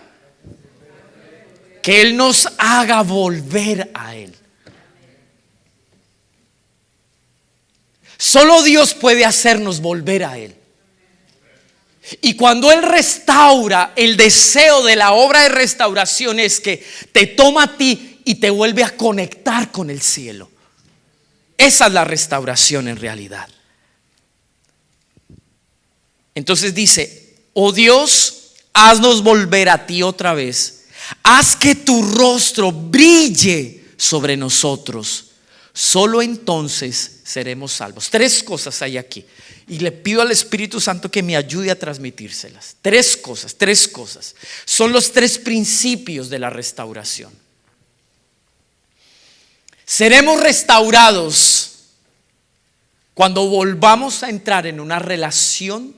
Que Él nos haga volver a Él. Solo Dios puede hacernos volver a Él. Y cuando Él restaura, el deseo de la obra de restauración es que te toma a ti y te vuelve a conectar con el cielo. Esa es la restauración en realidad. Entonces dice: oh Dios, haznos volver a ti otra vez. Haz que tu rostro brille sobre nosotros. Solo entonces seremos salvos. Tres cosas hay aquí. Y le pido al Espíritu Santo que me ayude a transmitírselas. Tres cosas. Son los tres principios de la restauración. Seremos restaurados cuando volvamos a entrar en una relación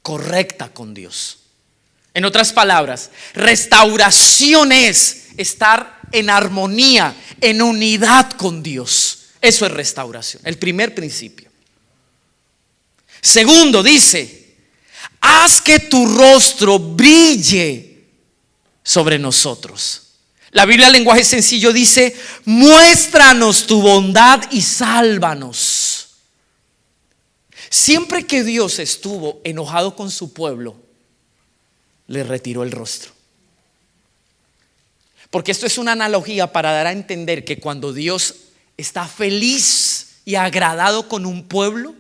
correcta con Dios. En otras palabras, restauración es estar en armonía, en unidad con Dios. Eso es restauración, el primer principio. Segundo, dice: haz que tu rostro brille sobre nosotros. La Biblia en lenguaje sencillo dice: muéstranos tu bondad y sálvanos. Siempre que Dios estuvo enojado con su pueblo, le retiró el rostro. Porque esto es una analogía para dar a entender que cuando Dios está feliz y agradado con un pueblo,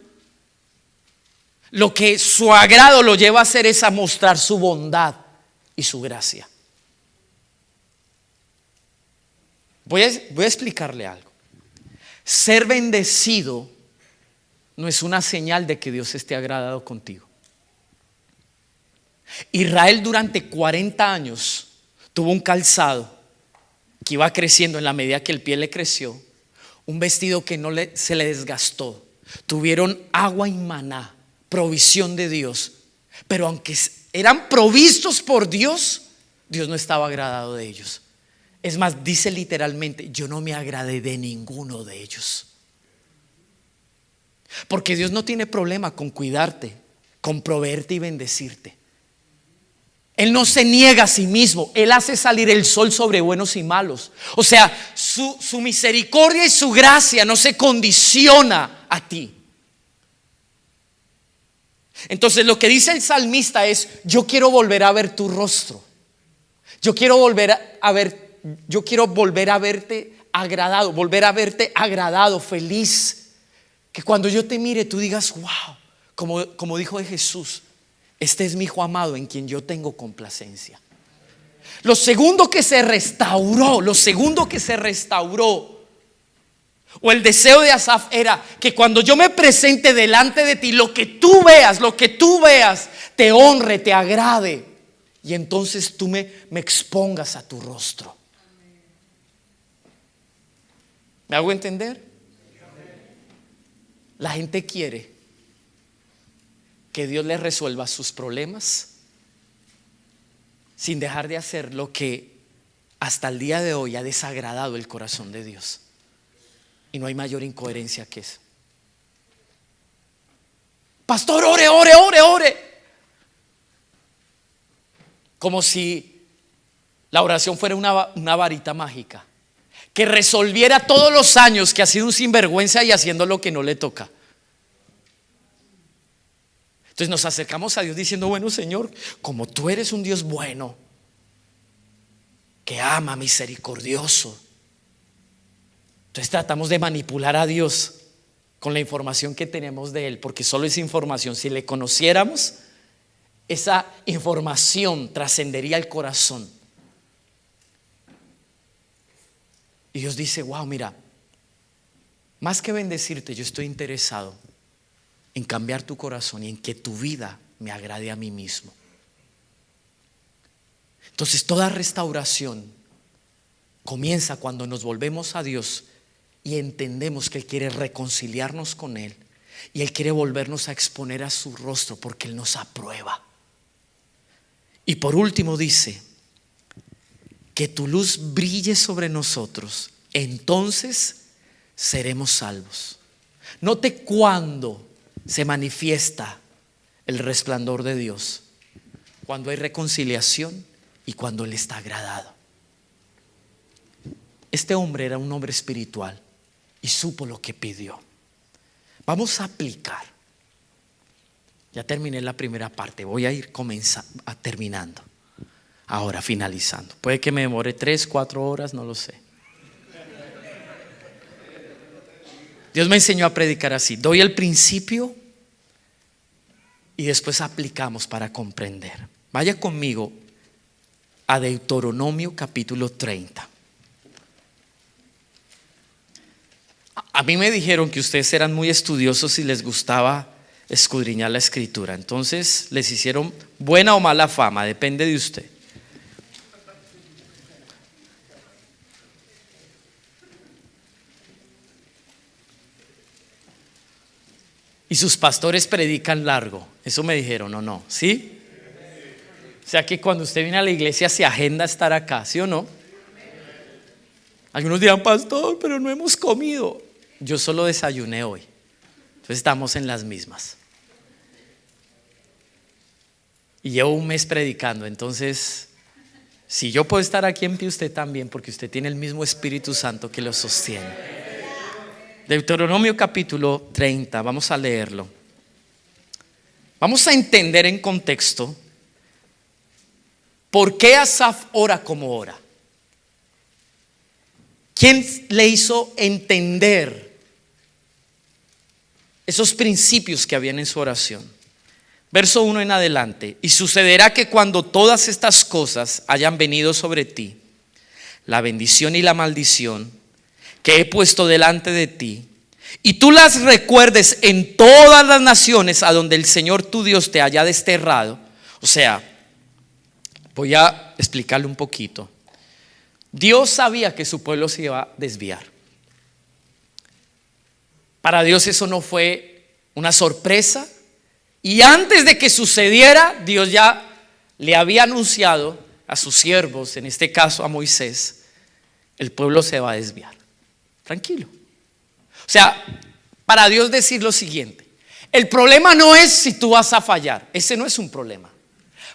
lo que su agrado lo lleva a hacer es a mostrar su bondad y su gracia. Voy a explicarle algo. Ser bendecido no es una señal de que Dios esté agradado contigo. Israel durante 40 años tuvo un calzado que iba creciendo en la medida que el pie le creció, un vestido que se le desgastó. Tuvieron agua y maná, provisión de Dios, pero aunque eran provistos por Dios, Dios no estaba agradado de ellos. Es más, dice literalmente: yo no me agradé de ninguno de ellos. Porque Dios no tiene problema con cuidarte, con proveerte y bendecirte. Él no se niega a sí mismo. Él hace salir el sol sobre buenos y malos. O sea, su misericordia y su gracia no se condiciona a ti. Entonces lo que dice el salmista es: yo quiero volver a ver tu rostro. Yo quiero volver a verte agradado, volver a verte agradado, feliz. Que cuando yo te mire tú digas: wow, como dijo de Jesús, este es mi hijo amado en quien yo tengo complacencia. Lo segundo que se restauró, o el deseo de Asaf era que cuando yo me presente delante de ti, lo que tú veas, te honre, te agrade. Y entonces tú me expongas a tu rostro. ¿Me hago entender? La gente quiere que Dios le resuelva sus problemas sin dejar de hacer lo que hasta el día de hoy ha desagradado el corazón de Dios. Y no hay mayor incoherencia que eso. Pastor, ore. Como si la oración fuera una varita mágica. que resolviera todos los años que ha sido un sinvergüenza y haciendo lo que no le toca. Entonces nos acercamos a Dios diciendo: bueno, Señor, como tú eres un Dios bueno, que ama, misericordioso, entonces tratamos de manipular a Dios con la información que tenemos de Él, porque solo es información. Si le conociéramos, esa información trascendería el corazón. Y Dios dice: wow, mira, más que bendecirte, yo estoy interesado en cambiar tu corazón y en que tu vida me agrade a mí mismo. Entonces toda restauración comienza cuando nos volvemos a Dios y entendemos que Él quiere reconciliarnos con Él y Él quiere volvernos a exponer a su rostro porque Él nos aprueba. Y por último dice: que tu luz brille sobre nosotros, entonces seremos salvos. Note cuándo se manifiesta el resplandor de Dios: cuando hay reconciliación y cuando Él está agradado. Este hombre era un hombre espiritual y supo lo que pidió. Vamos a aplicar. Ya terminé la primera parte, voy a ir terminando. Ahora finalizando. Puede que me demore 3, 4 horas, no lo sé. Dios me enseñó a predicar así: doy el principio y después aplicamos para comprender. Vaya conmigo a Deuteronomio capítulo 30. A mí me dijeron que ustedes eran muy estudiosos y les gustaba escudriñar la escritura. Entonces les hicieron buena o mala fama, depende de usted. Y sus pastores predican largo. Eso me dijeron, ¿o no? ¿Sí? O sea que cuando usted viene a la iglesia se agenda estar acá, ¿sí o no? Algunos dirán: pastor, pero no hemos comido. Yo solo desayuné hoy. Entonces estamos en las mismas. Y llevo un mes predicando. Entonces, si yo puedo estar aquí en pie, usted también, porque usted tiene el mismo Espíritu Santo que lo sostiene. Deuteronomio capítulo 30, vamos a leerlo. Vamos a entender en contexto por qué Asaf ora como ora. ¿Quién le hizo entender esos principios que habían en su oración? Verso 1 en adelante: y sucederá que cuando todas estas cosas hayan venido sobre ti, la bendición y la maldición que he puesto delante de ti, y tú las recuerdes en todas las naciones a donde el Señor tu Dios te haya desterrado. O sea, voy a explicarle un poquito. Dios sabía que su pueblo se iba a desviar. Para Dios eso no fue una sorpresa, y antes de que sucediera, Dios ya le había anunciado a sus siervos, en este caso a Moisés: el pueblo se va a desviar. Tranquilo. O sea, para Dios decir lo siguiente: el problema no es si tú vas a fallar, ese no es un problema.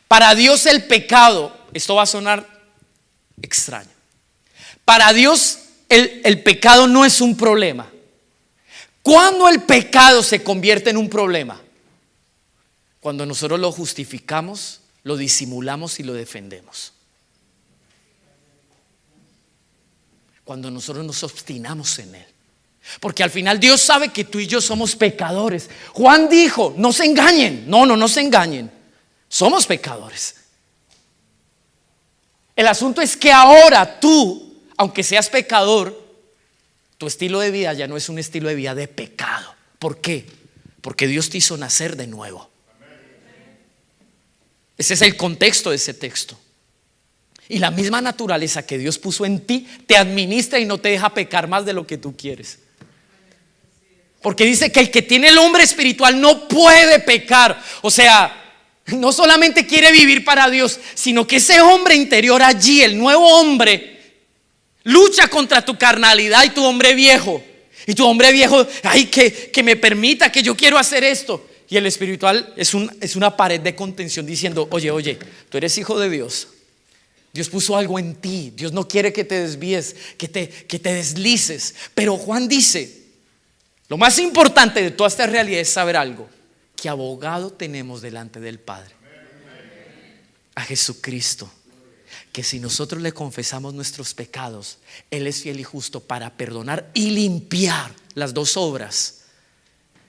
Para Dios el pecado, esto va a sonar extraño, para Dios el pecado no es un problema. ¿Cuándo el pecado se convierte en un problema? Cuando nosotros lo justificamos, lo disimulamos y lo defendemos. Cuando nosotros nos obstinamos en él. Porque al final Dios sabe que tú y yo somos pecadores. Juan dijo: no se engañen. No se engañen. Somos pecadores. El asunto es que ahora tú, aunque seas pecador, tu estilo de vida ya no es un estilo de vida de pecado. ¿Por qué? Porque Dios te hizo nacer de nuevo. Ese es el contexto de ese texto. Y la misma naturaleza que Dios puso en ti te administra y no te deja pecar más de lo que tú quieres. Porque dice que el que tiene el hombre espiritual no puede pecar. O sea, no solamente quiere vivir para Dios, sino que ese hombre interior allí, el nuevo hombre, lucha contra tu carnalidad y tu hombre viejo. Y tu hombre viejo: ay, que me permita, que yo quiero hacer esto. Y el espiritual es una pared de contención diciendo: oye, tú eres hijo de Dios. Dios puso algo en ti. Dios no quiere que te desvíes, que te deslices. Pero Juan dice, lo más importante de toda esta realidad es saber algo: que abogado tenemos delante del Padre, a Jesucristo, que si nosotros le confesamos nuestros pecados, Él es fiel y justo para perdonar y limpiar las dos obras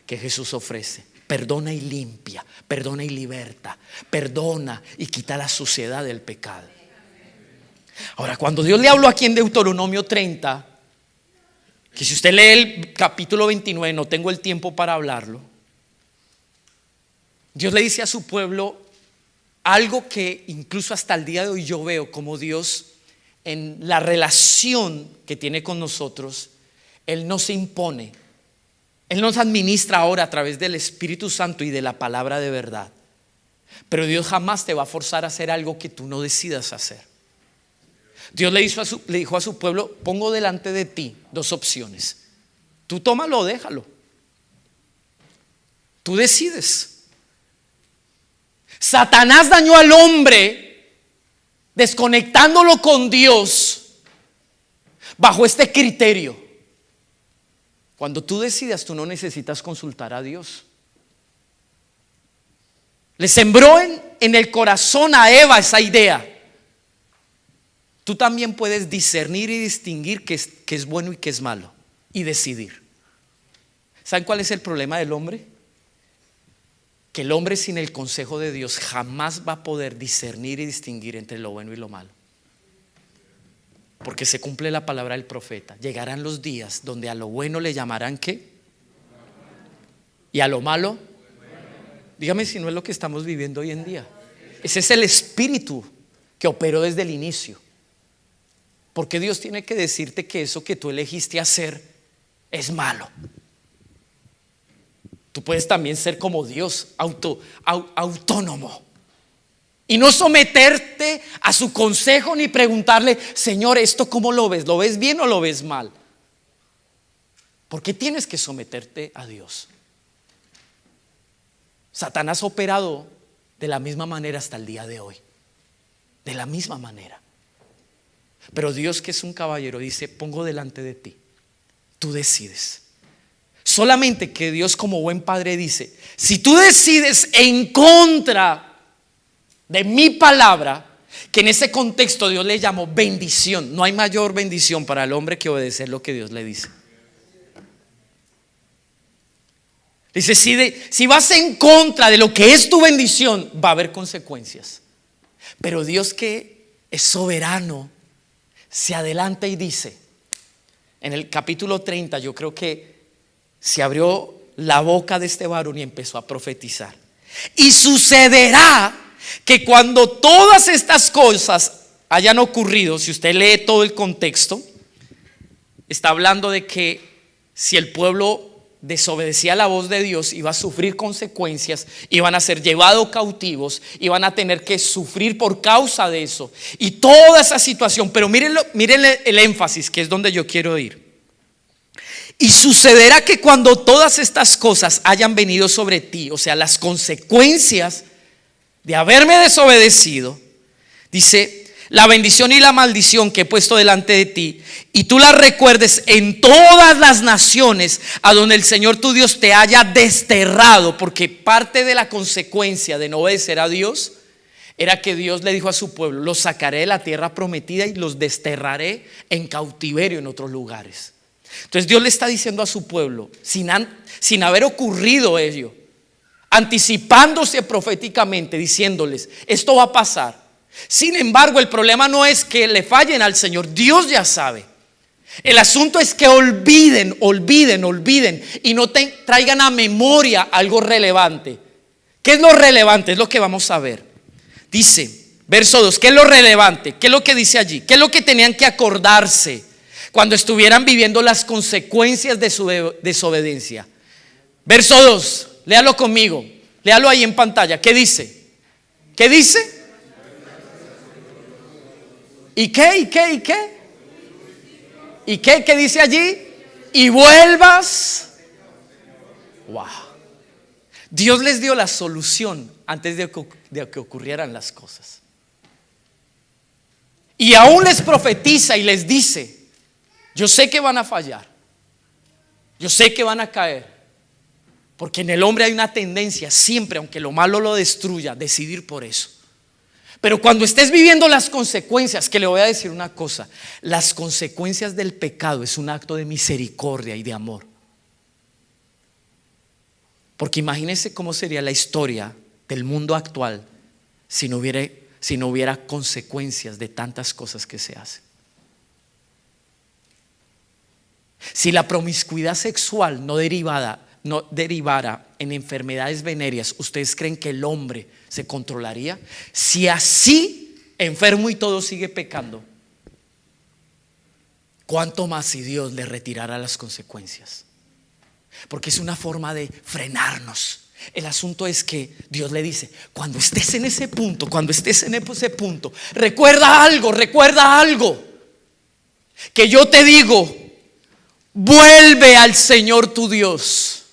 que Jesús ofrece. Perdona y limpia, perdona y liberta, perdona y quita la suciedad del pecado. Ahora, cuando Dios le habló aquí en Deuteronomio 30, que si usted lee el capítulo 29, no tengo el tiempo para hablarlo, Dios le dice a su pueblo algo que incluso hasta el día de hoy yo veo como Dios, en la relación que tiene con nosotros, Él no se impone. Él nos administra ahora a través del Espíritu Santo y de la palabra de verdad. Pero Dios jamás te va a forzar a hacer algo que tú no decidas hacer. Dios le dijo a su pueblo: pongo delante de ti dos opciones. Tú tómalo o déjalo. Tú decides. Satanás dañó al hombre desconectándolo con Dios bajo este criterio: cuando tú decidas, tú no necesitas consultar a Dios. Le sembró en el corazón a Eva esa idea. Tú también puedes discernir y distinguir qué es bueno y qué es malo, y decidir. ¿Saben cuál es el problema del hombre? Que el hombre sin el consejo de Dios jamás va a poder discernir y distinguir entre lo bueno y lo malo. Porque se cumple la palabra del profeta: llegarán los días donde a lo bueno le llamarán ¿qué? Y a lo malo, dígame si no es lo que estamos viviendo hoy en día. Ese es el espíritu que operó desde el inicio. Porque Dios tiene que decirte que eso que tú elegiste hacer es malo. Tú puedes también ser como Dios, autónomo, y no someterte a su consejo ni preguntarle: Señor, ¿esto cómo lo ves? ¿Lo ves bien o lo ves mal? ¿Por qué tienes que someterte a Dios? Satanás ha operado de la misma manera hasta el día de hoy. De la misma manera. Pero Dios, que es un caballero, dice: pongo delante de ti, tú decides. Solamente que Dios, como buen padre, dice: si tú decides en contra de mi palabra, que en ese contexto Dios le llamó bendición. No hay mayor bendición para el hombre que obedecer lo que Dios le dice. Dice: si vas en contra de lo que es tu bendición, va a haber consecuencias. Pero Dios, que es soberano, se adelanta y dice, en el capítulo 30, yo creo que se abrió la boca de este varón y empezó a profetizar: y sucederá que cuando todas estas cosas hayan ocurrido, si usted lee todo el contexto, está hablando de que si el pueblo desobedecía la voz de Dios, iba a sufrir consecuencias, iban a ser llevados cautivos, iban a tener que sufrir por causa de eso y toda esa situación. Pero mírenle el énfasis, que es donde yo quiero ir. Y sucederá que cuando todas estas cosas hayan venido sobre ti, o sea, las consecuencias de haberme desobedecido, dice: la bendición y la maldición que he puesto delante de ti, y tú las recuerdes en todas las naciones a donde el Señor tu Dios te haya desterrado. Porque parte de la consecuencia de no obedecer a Dios era que Dios le dijo a su pueblo: los sacaré de la tierra prometida y los desterraré en cautiverio en otros lugares. Entonces Dios le está diciendo a su pueblo, sin haber ocurrido ello, anticipándose proféticamente, diciéndoles: esto va a pasar. Sin embargo, el problema no es que le fallen al Señor. Dios ya sabe. El asunto es que olviden y no traigan a memoria algo relevante. ¿Qué es lo relevante? Es lo que vamos a ver. Dice, verso 2, ¿qué es lo relevante? ¿Qué es lo que dice allí? ¿Qué es lo que tenían que acordarse cuando estuvieran viviendo las consecuencias de su desobediencia? Verso 2, léalo conmigo, léalo ahí en pantalla. ¿Qué dice? ¿Qué dice? ¿Y qué? ¿Y qué? ¿Y qué? ¿Y qué? ¿Qué dice allí? Y vuelvas. Wow. Dios les dio la solución antes de que ocurrieran las cosas. Y aún les profetiza y les dice: yo sé que van a fallar, yo sé que van a caer, porque en el hombre hay una tendencia siempre, aunque lo malo lo destruya, decidir por eso. Pero cuando estés viviendo las consecuencias, que le voy a decir una cosa: las consecuencias del pecado es un acto de misericordia y de amor. Porque imagínense cómo sería la historia del mundo actual si no hubiera consecuencias de tantas cosas que se hacen. Si la promiscuidad sexual no derivara en enfermedades venéreas, ¿ustedes creen que el hombre se controlaría? Si así, enfermo y todo, sigue pecando, ¿cuánto más si Dios le retirara las consecuencias? Porque es una forma de frenarnos. El asunto es que Dios le dice: cuando estés en ese punto, recuerda algo, que yo te digo: vuelve al Señor tu Dios.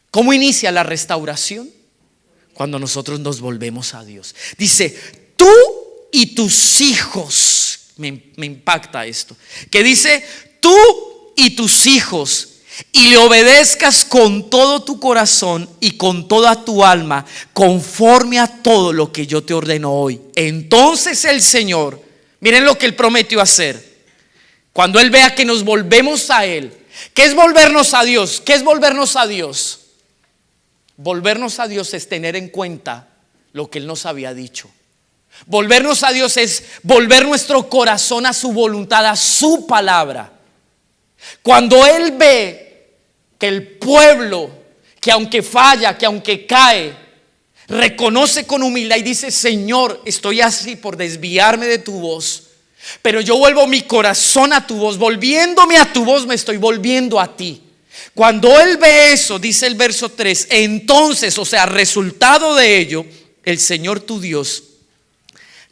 ¿Cómo inicia la restauración? Cuando nosotros nos volvemos a Dios. Dice: tú y tus hijos. Me impacta esto, que dice: tú y tus hijos, y le obedezcas con todo tu corazón y con toda tu alma, conforme a todo lo que yo te ordeno hoy. Entonces el Señor, miren lo que Él prometió hacer. Cuando Él vea que nos volvemos a Él. ¿Qué es volvernos a Dios? ¿Qué es volvernos a Dios? Volvernos a Dios es tener en cuenta lo que Él nos había dicho. Volvernos a Dios es volver nuestro corazón a su voluntad, a su palabra. Cuando Él ve que el pueblo, que aunque falla, que aunque cae, reconoce con humildad y dice: Señor, estoy así por desviarme de tu voz, pero yo vuelvo mi corazón a tu voz. Volviéndome a tu voz, me estoy volviendo a ti. Cuando Él ve eso, dice el verso 3, entonces, o sea, resultado de ello, el Señor tu Dios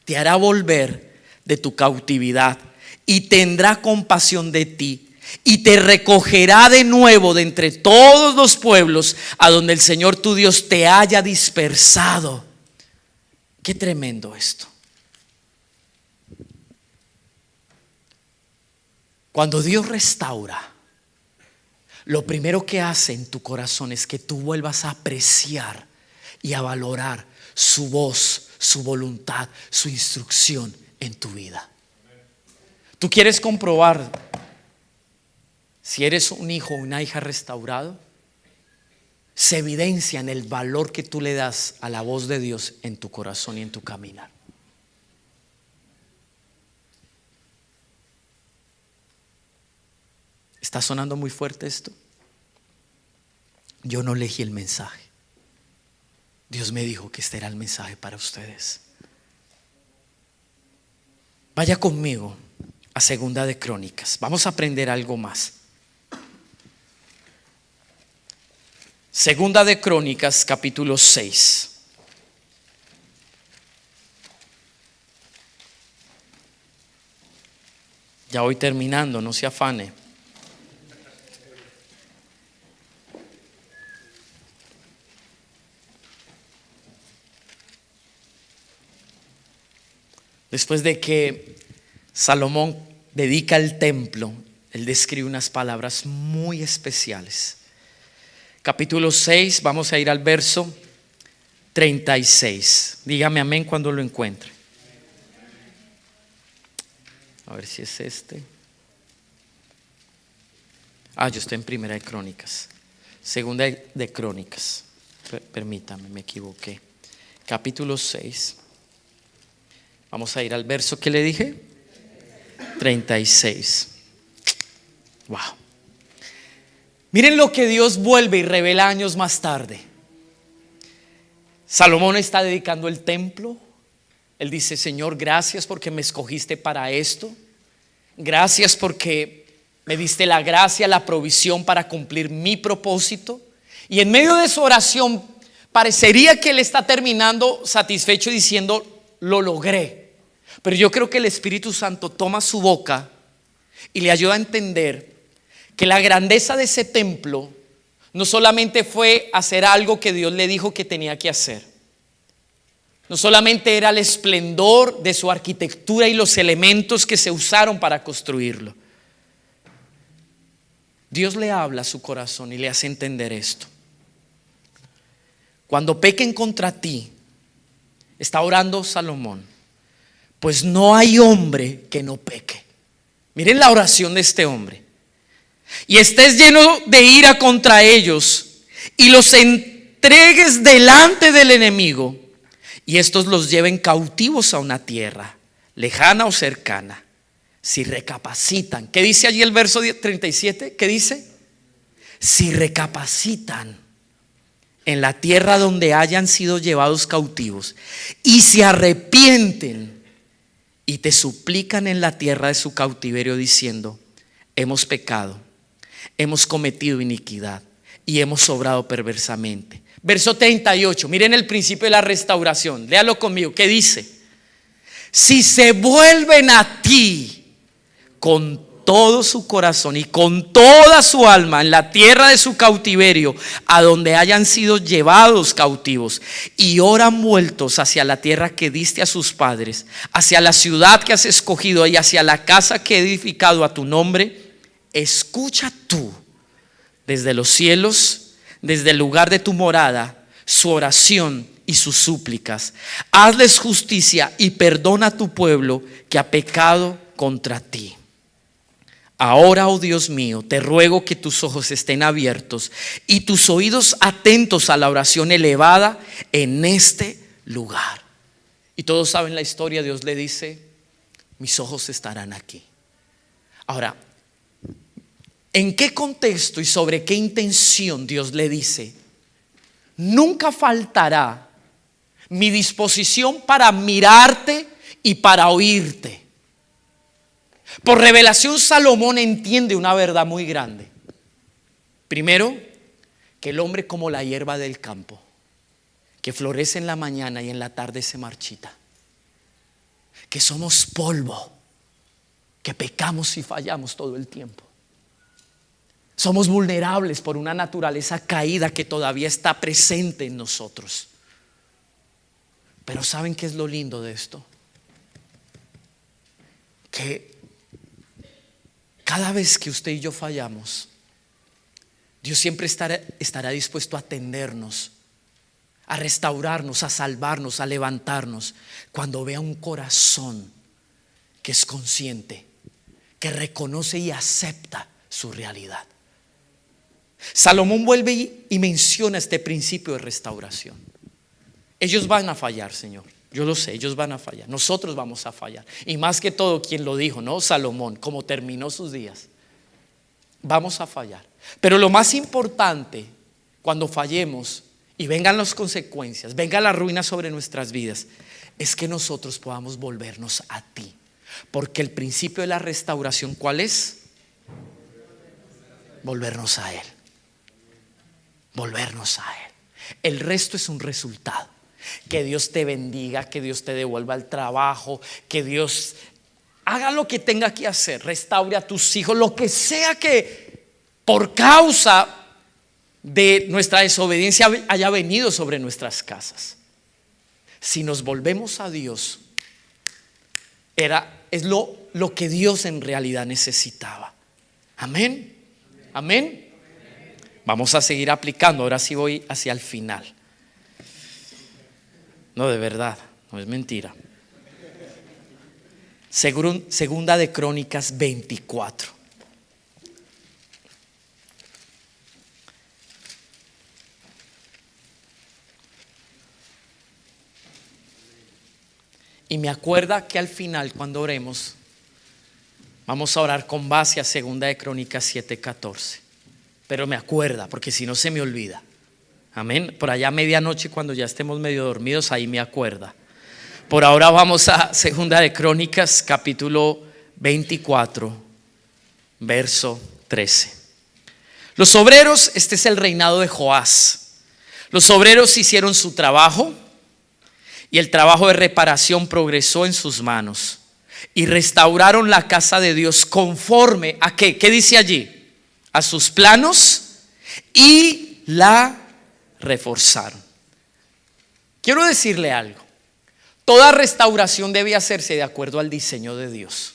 te hará volver de tu cautividad y tendrá compasión de ti, y te recogerá de nuevo de entre todos los pueblos a donde el Señor tu Dios te haya dispersado. Qué tremendo esto. Cuando Dios restaura, lo primero que hace en tu corazón es que tú vuelvas a apreciar y a valorar su voz, su voluntad, su instrucción en tu vida. ¿Tú quieres comprobar si eres un hijo o una hija restaurado? Se evidencia en el valor que tú le das a la voz de Dios en tu corazón y en tu caminar. ¿Está sonando muy fuerte esto? Yo no elegí el mensaje. Dios me dijo que este era el mensaje para ustedes. Vaya conmigo a Segunda de Crónicas. Vamos a aprender algo más. Segunda de Crónicas, capítulo 6. Ya voy terminando, no se afane. Después de que Salomón dedica el templo, él describe unas palabras muy especiales. Capítulo 6, vamos a ir al verso 36. Dígame amén cuando lo encuentre. A ver si es este. Yo estoy en Primera de Crónicas. Segunda de Crónicas. Permítame, me equivoqué. Capítulo 6. Vamos a ir al verso que le dije. 36. Wow. Miren lo que Dios vuelve y revela años más tarde. Salomón está dedicando el templo. Él dice: Señor, gracias porque me escogiste para esto. Gracias porque me diste la gracia, la provisión para cumplir mi propósito. Y en medio de su oración parecería que él está terminando satisfecho diciendo: lo logré. Pero yo creo que el Espíritu Santo toma su boca y le ayuda a entender que la grandeza de ese templo no solamente fue hacer algo que Dios le dijo que tenía que hacer. No solamente era el esplendor de su arquitectura y los elementos que se usaron para construirlo. Dios le habla a su corazón y le hace entender esto. Cuando pequen contra ti, está orando Salomón, pues no hay hombre que no peque. Miren la oración de este hombre. Y estés lleno de ira contra ellos y los entregues delante del enemigo, y estos los lleven cautivos a una tierra lejana o cercana. Si recapacitan. ¿Qué dice allí el verso 37? ¿Qué dice? Si recapacitan en la tierra donde hayan sido llevados cautivos y se arrepienten y te suplican en la tierra de su cautiverio diciendo: hemos pecado, hemos cometido iniquidad y hemos obrado perversamente. Verso 38, miren el principio de la restauración. Léalo conmigo. ¿Qué dice? Si se vuelven a ti con todo su corazón y con toda su alma en la tierra de su cautiverio, a donde hayan sido llevados cautivos, y oran vueltos hacia la tierra que diste a sus padres, hacia la ciudad que has escogido y hacia la casa que he edificado a tu nombre, escucha tú desde los cielos, desde el lugar de tu morada, su oración y sus súplicas. Hazles justicia y perdona a tu pueblo que ha pecado contra ti. Ahora, oh Dios mío, te ruego que tus ojos estén abiertos y tus oídos atentos a la oración elevada en este lugar. Y todos saben la historia. Dios le dice: mis ojos estarán aquí. Ahora, ¿en qué contexto y sobre qué intención Dios le dice: nunca faltará mi disposición para mirarte y para oírte? Por revelación, Salomón entiende una verdad muy grande. Primero, que el hombre como la hierba del campo, que florece en la mañana y en la tarde se marchita. Que somos polvo, que pecamos y fallamos todo el tiempo. Somos vulnerables por una naturaleza caída que todavía está presente en nosotros. Pero ¿saben qué es lo lindo de esto? Que cada vez que usted y yo fallamos, Dios siempre estará dispuesto a atendernos, a restaurarnos, a salvarnos, a levantarnos, cuando vea un corazón que es consciente, que reconoce y acepta su realidad. Salomón vuelve y menciona este principio de restauración. Ellos van a fallar, Señor. Yo lo sé, ellos van a fallar. Nosotros vamos a fallar. Y más que todo, quien lo dijo, ¿no? Salomón, como terminó sus días. Vamos a fallar. Pero lo más importante, cuando fallemos y vengan las consecuencias, venga la ruina sobre nuestras vidas, es que nosotros podamos volvernos a ti. Porque el principio de la restauración, ¿cuál es? Volvernos a Él. Volvernos a Él. El resto es un resultado. Que Dios te bendiga, que Dios te devuelva el trabajo, que Dios haga lo que tenga que hacer, restaure a tus hijos, lo que sea que por causa de nuestra desobediencia haya venido sobre nuestras casas. Si nos volvemos a Dios, es lo que Dios en realidad necesitaba. Amén. Amén. Vamos a seguir aplicando. Ahora sí voy hacia el final. No, de verdad, no es mentira. Segunda de Crónicas 24. Y me acuerda que al final, cuando oremos, vamos a orar con base a Segunda de Crónicas 7:14. Pero me acuerda, porque si no se me olvida. Amén. Por allá a medianoche, cuando ya estemos medio dormidos, ahí me acuerda. Por ahora vamos a Segunda de Crónicas, capítulo 24, verso 13. Los obreros, este es el reinado de Joás. Los obreros hicieron su trabajo y el trabajo de reparación progresó en sus manos. Y restauraron la casa de Dios conforme a ¿qué? ¿Qué dice allí? A sus planos y la reforzaron. Quiero decirle algo. Toda restauración debe hacerse de acuerdo al diseño de Dios.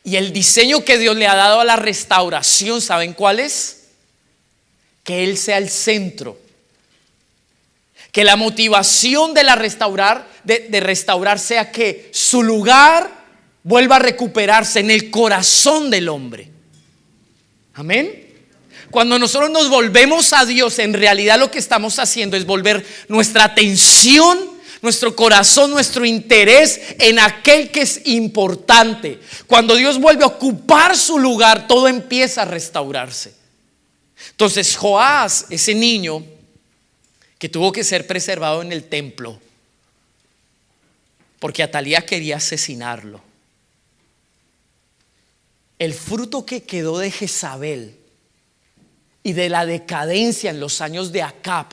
Y el diseño que Dios le ha dado a la restauración, ¿saben cuál es? Que Él sea el centro. Que la motivación de restaurar sea que su lugar vuelva a recuperarse en el corazón del hombre. Amén. Cuando nosotros nos volvemos a Dios, en realidad lo que estamos haciendo es volver nuestra atención, nuestro corazón, nuestro interés en aquel que es importante. Cuando Dios vuelve a ocupar su lugar, todo empieza a restaurarse. Entonces Joás, ese niño que tuvo que ser preservado en el templo, porque Atalía quería asesinarlo. El fruto que quedó de Jezabel y de la decadencia en los años de Acab,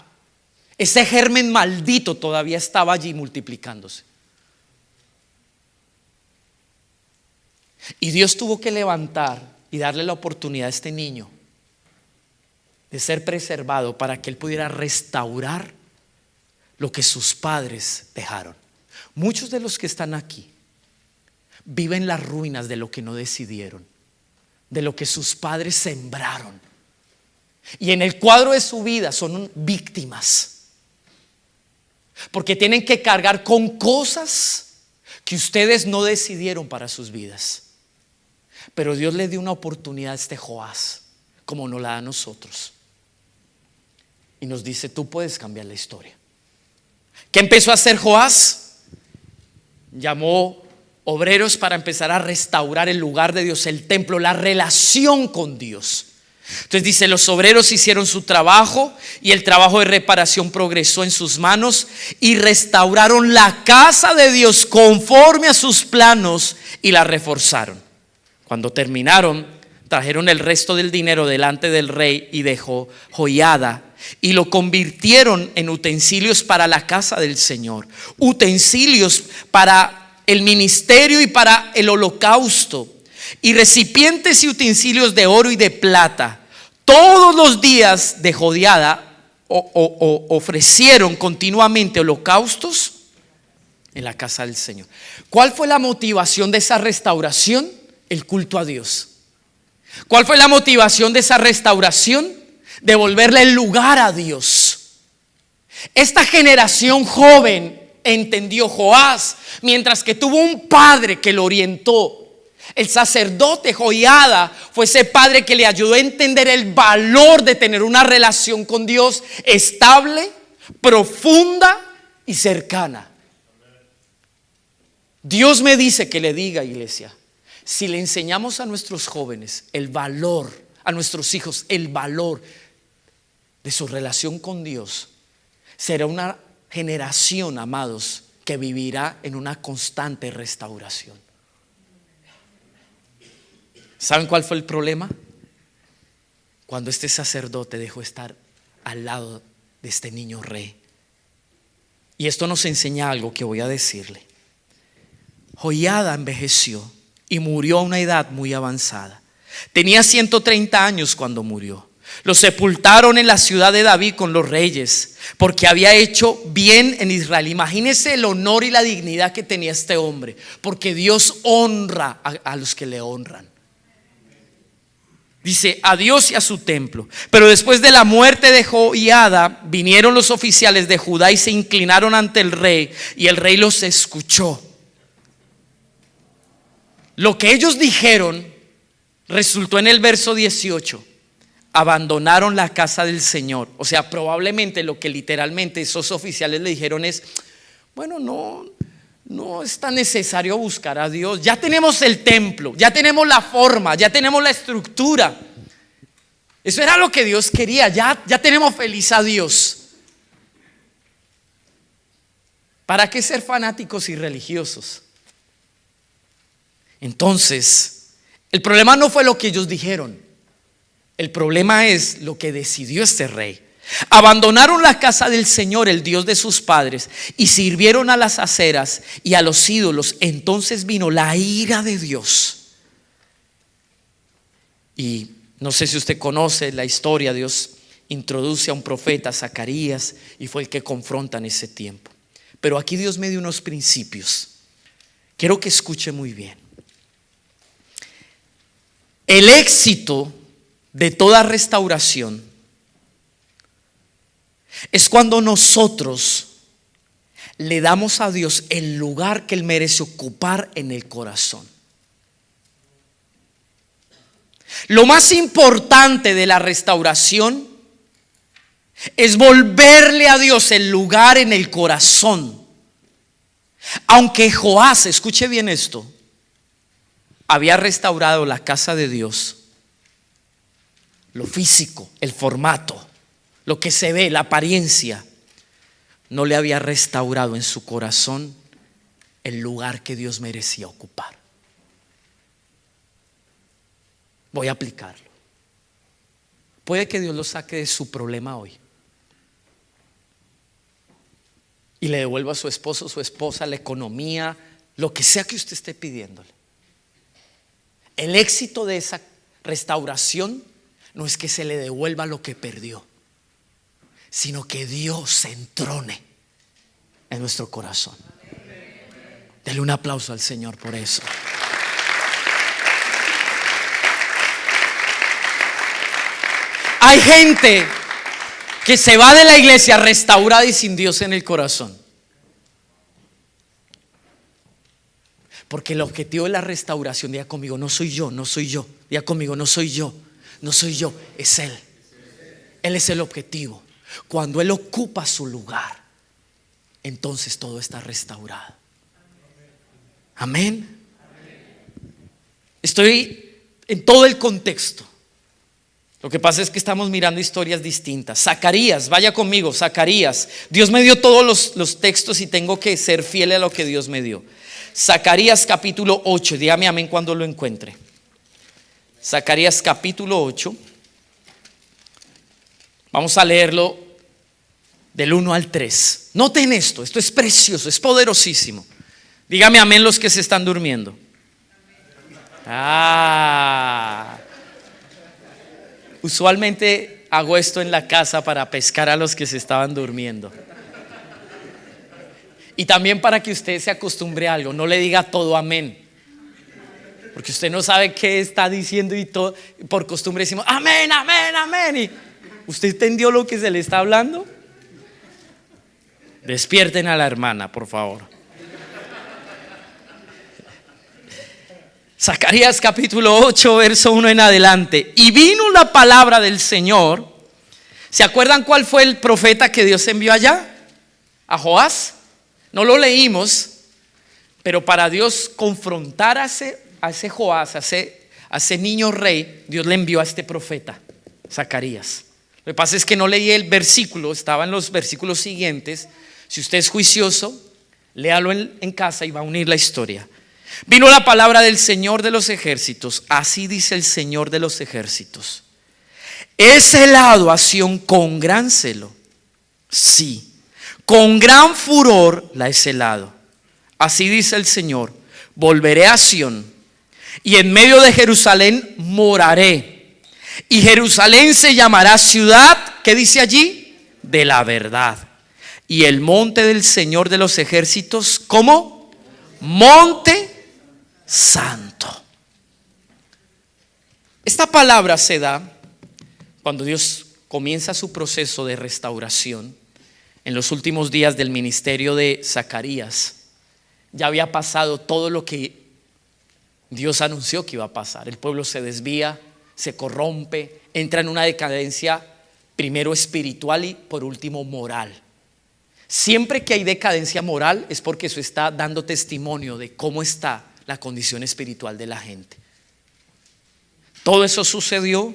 ese germen maldito todavía estaba allí multiplicándose. Y Dios tuvo que levantar y darle la oportunidad a este niño de ser preservado para que él pudiera restaurar lo que sus padres dejaron. Muchos de los que están aquí viven las ruinas de lo que no decidieron, de lo que sus padres sembraron. Y en el cuadro de su vida son víctimas, porque tienen que cargar con cosas que ustedes no decidieron para sus vidas. Pero Dios le dio una oportunidad a este Joás, como nos la da a nosotros, y nos dice: tú puedes cambiar la historia. ¿Qué empezó a hacer Joás? Llamó obreros para empezar a restaurar el lugar de Dios, el templo, la relación con Dios. Entonces dice: los obreros hicieron su trabajo y el trabajo de reparación progresó en sus manos y restauraron la casa de Dios conforme a sus planos y la reforzaron. Cuando terminaron, trajeron el resto del dinero delante del rey y de Joiada y lo convirtieron en utensilios para la casa del Señor, utensilios para el ministerio y para el holocausto, y recipientes y utensilios de oro y de plata. Todos los días de Joiada ofrecieron continuamente holocaustos en la casa del Señor. ¿Cuál fue la motivación de esa restauración? El culto a Dios. ¿Cuál fue la motivación de esa restauración? Devolverle el lugar a Dios. Esta generación joven entendió. Joás, mientras que tuvo un padre que lo orientó, el sacerdote Joiada fue ese padre que le ayudó a entender el valor de tener una relación con Dios estable, profunda y cercana. Dios me dice que le diga, iglesia, si le enseñamos a nuestros jóvenes el valor, a nuestros hijos el valor de su relación con Dios, será una generación, amados, que vivirá en una constante restauración. ¿Saben cuál fue el problema? Cuando este sacerdote dejó estar al lado de este niño rey. Y esto nos enseña algo que voy a decirle. Joiada envejeció y murió a una edad muy avanzada. Tenía 130 años cuando murió. Lo sepultaron en la ciudad de David con los reyes, porque había hecho bien en Israel. Imagínense el honor y la dignidad que tenía este hombre, porque Dios honra a los que le honran. Dice: a Dios y a su templo. Pero después de la muerte de Joiada, vinieron los oficiales de Judá y se inclinaron ante el rey, y el rey los escuchó. Lo que ellos dijeron resultó en el verso 18. Abandonaron la casa del Señor. O sea, probablemente lo que literalmente esos oficiales le dijeron es: bueno, no es tan necesario buscar a Dios. Ya tenemos el templo, ya tenemos la forma, ya tenemos la estructura. Eso era lo que Dios quería. Ya tenemos feliz a Dios. ¿Para qué ser fanáticos y religiosos? Entonces, el problema no fue lo que ellos dijeron. El problema es lo que decidió este rey. Abandonaron la casa del Señor, el Dios de sus padres, y sirvieron a las aceras y a los ídolos. Entonces vino la ira de Dios. Y no sé si usted conoce la historia. Dios introduce a un profeta, Zacarías, y fue el que confronta en ese tiempo. Pero aquí Dios me dio unos principios. Quiero que escuche muy bien. El éxito de toda restauración es cuando nosotros le damos a Dios el lugar que Él merece ocupar en el corazón. Lo más importante de la restauración es volverle a Dios el lugar en el corazón. Aunque Joás, escuche bien esto, había restaurado la casa de Dios, lo físico, el formato, lo que se ve, la apariencia, no le había restaurado en su corazón el lugar que Dios merecía ocupar. Voy a aplicarlo. Puede que Dios lo saque de su problema hoy y le devuelva a su esposo, su esposa, la economía, lo que sea que usted esté pidiéndole. El éxito de esa restauración no es que se le devuelva lo que perdió, sino que Dios se entrone en nuestro corazón. Dele un aplauso al Señor por eso. Hay gente que se va de la iglesia restaurada y sin Dios en el corazón. Porque el objetivo de la restauración, diga conmigo, no soy yo, no soy yo. Diga conmigo, no soy yo, no soy yo, es Él. Él es el objetivo. Cuando Él ocupa su lugar, entonces todo está restaurado. Amén. Estoy en todo el contexto. Lo que pasa es que estamos mirando historias distintas. Zacarías, vaya conmigo, Zacarías. Dios me dio todos los textos y tengo que ser fiel a lo que Dios me dio. Zacarías capítulo 8, dígame amén cuando lo encuentre. Zacarías capítulo 8. Vamos a leerlo del 1 al 3. Noten esto es precioso, es poderosísimo. Dígame amén los que se están durmiendo. Usualmente hago esto en la casa para pescar a los que se estaban durmiendo. Y también para que usted se acostumbre a algo, no le diga todo amén. Porque usted no sabe qué está diciendo y todo, por costumbre decimos amén, amén, amén. ¿Y usted entendió lo que se le está hablando? Despierten a la hermana, por favor. Zacarías capítulo 8, verso 1 en adelante. Y vino la palabra del Señor. ¿Se acuerdan cuál fue el profeta que Dios envió allá? ¿A Joás? No lo leímos, pero para Dios confrontar a ese Joás, a ese niño rey, Dios le envió a este profeta, Zacarías. Lo que pasa es que no leí el versículo, estaba en los versículos siguientes. Si usted es juicioso, léalo en casa y va a unir la historia. Vino la palabra del Señor de los ejércitos. Así dice el Señor de los ejércitos: he celado a Sión con gran celo. Sí, con gran furor la he celado. Así dice el Señor: volveré a Sión y en medio de Jerusalén moraré. Y Jerusalén se llamará ciudad, ¿qué dice allí? De la verdad. Y el monte del Señor de los ejércitos, ¿cómo? Monte santo. Esta palabra se da cuando Dios comienza su proceso de restauración. En los últimos días del ministerio de Zacarías ya había pasado todo lo que Dios anunció que iba a pasar. El pueblo se desvía, se corrompe, entra en una decadencia primero espiritual y por último moral. Siempre que hay decadencia moral es porque eso está dando testimonio de cómo está la condición espiritual de la gente. Todo eso sucedió.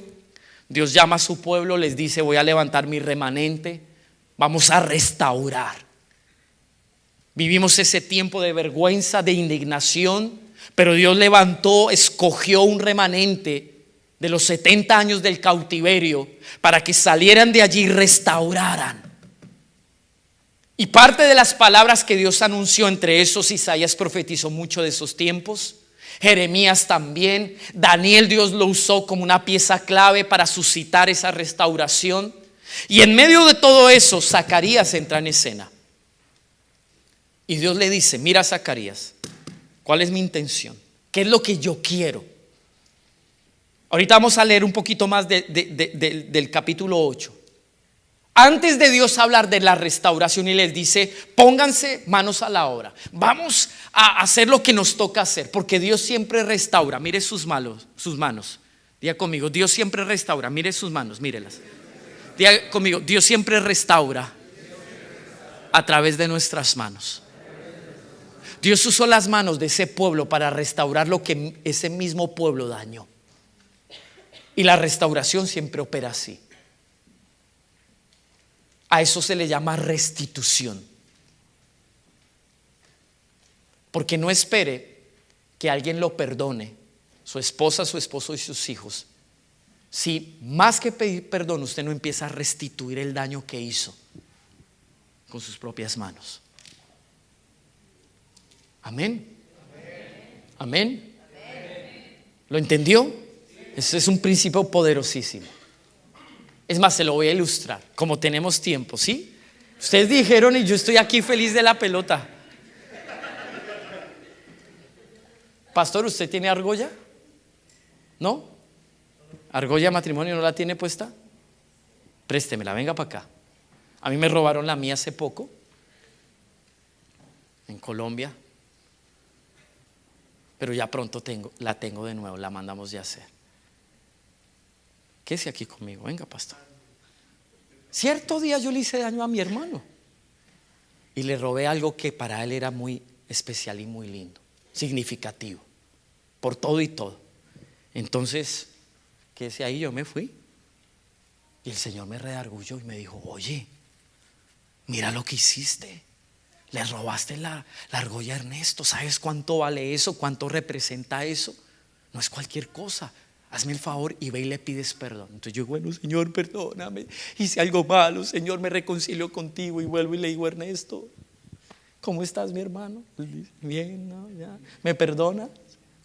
Dios llama a su pueblo, les dice: voy a levantar mi remanente, vamos a restaurar. Vivimos ese tiempo de vergüenza, de indignación, pero Dios levantó, escogió un remanente de los 70 años del cautiverio para que salieran de allí y restauraran. Y parte de las palabras que Dios anunció, entre esos Isaías profetizó mucho de esos tiempos, Jeremías también, Daniel Dios lo usó como una pieza clave para suscitar esa restauración. Y en medio de todo eso Zacarías entra en escena. Y Dios le dice: mira, Zacarías, ¿cuál es mi intención? ¿Qué es lo que yo quiero? Ahorita vamos a leer un poquito más del capítulo 8. Antes de Dios hablar de la restauración, y les dice: pónganse manos a la obra, vamos a hacer lo que nos toca hacer, porque Dios siempre restaura. Mire sus manos. Diga conmigo: Dios siempre restaura. Mire sus manos, mírelas. Diga conmigo: Dios siempre restaura a través de nuestras manos. Dios usó las manos de ese pueblo para restaurar lo que ese mismo pueblo dañó. Y la restauración siempre opera así. A eso se le llama restitución. Porque no espere que alguien lo perdone, su esposa, su esposo y sus hijos, si más que pedir perdón usted no empieza a restituir el daño que hizo con sus propias manos. Amén. Amén. ¿Lo entendió? Ese es un principio poderosísimo. Es más, se lo voy a ilustrar, como tenemos tiempo, ¿sí? Ustedes dijeron y yo estoy aquí feliz de la pelota. Pastor, ¿usted tiene argolla? ¿No? ¿Argolla matrimonio no la tiene puesta? Préstemela, venga para acá. A mí me robaron la mía hace poco, en Colombia. Pero ya pronto la tengo de nuevo, la mandamos ya a hacer. Quédese aquí conmigo, venga, pastor. Cierto día yo le hice daño a mi hermano y le robé algo que para él era muy especial y muy lindo, significativo, por todo y todo. Entonces, quédese ahí, yo me fui y el Señor me redarguyó y me dijo: oye, mira lo que hiciste. Le robaste la argolla a Ernesto. ¿Sabes cuánto vale eso? ¿Cuánto representa eso? No es cualquier cosa. Hazme el favor y ve y le pides perdón. Entonces yo: bueno, Señor, perdóname, hice algo malo, Señor, me reconcilio contigo. Y vuelvo y le digo: Ernesto, ¿cómo estás, mi hermano? Bien, ¿no? Ya. ¿Me perdona?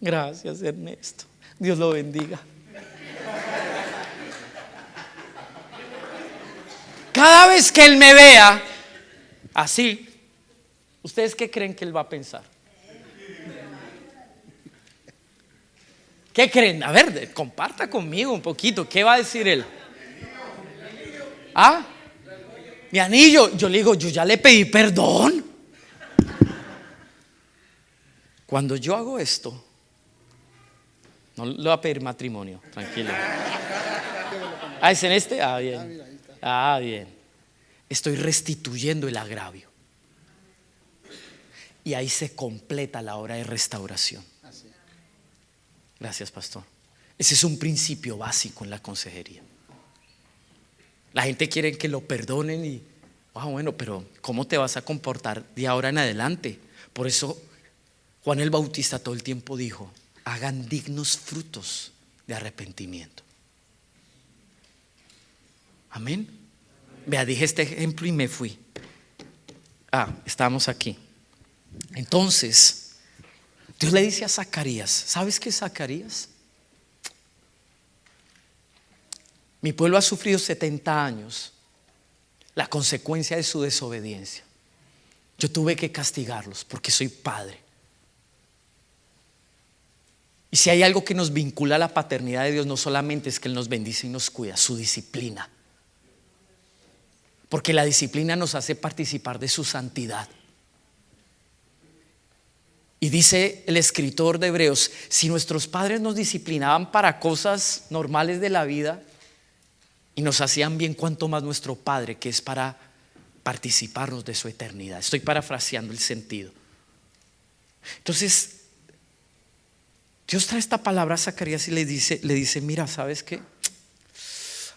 Gracias, Ernesto, Dios lo bendiga. Cada vez que él me vea así, ¿ustedes qué creen que él va a pensar? ¿Qué creen? A ver, comparta conmigo un poquito. ¿Qué va a decir él? ¿Ah? Mi anillo. Yo le digo: yo ya le pedí perdón. Cuando yo hago esto, no le voy a pedir matrimonio, tranquilo. Ah, ¿es en este? Ah, bien. Ah, bien. Estoy restituyendo el agravio. Y ahí se completa la obra de restauración. Gracias, pastor. Ese es un principio básico en la consejería. La gente quiere que lo perdonen y bueno, pero ¿cómo te vas a comportar de ahora en adelante? Por eso Juan el Bautista todo el tiempo dijo: hagan dignos frutos de arrepentimiento. Amén. Vea, dije este ejemplo y me fui. Estamos aquí. Entonces Dios le dice a Zacarías: ¿sabes qué, Zacarías? Mi pueblo ha sufrido 70 años la consecuencia de su desobediencia. Yo tuve que castigarlos porque soy padre. Y si hay algo que nos vincula a la paternidad de Dios, no solamente es que Él nos bendice y nos cuida, su disciplina. Porque la disciplina nos hace participar de su santidad. Y dice el escritor de Hebreos: si nuestros padres nos disciplinaban para cosas normales de la vida y nos hacían bien, cuánto más nuestro Padre, que es para participarnos de su eternidad. Estoy parafraseando el sentido. Entonces Dios trae esta palabra a Zacarías y le dice: mira, ¿sabes qué?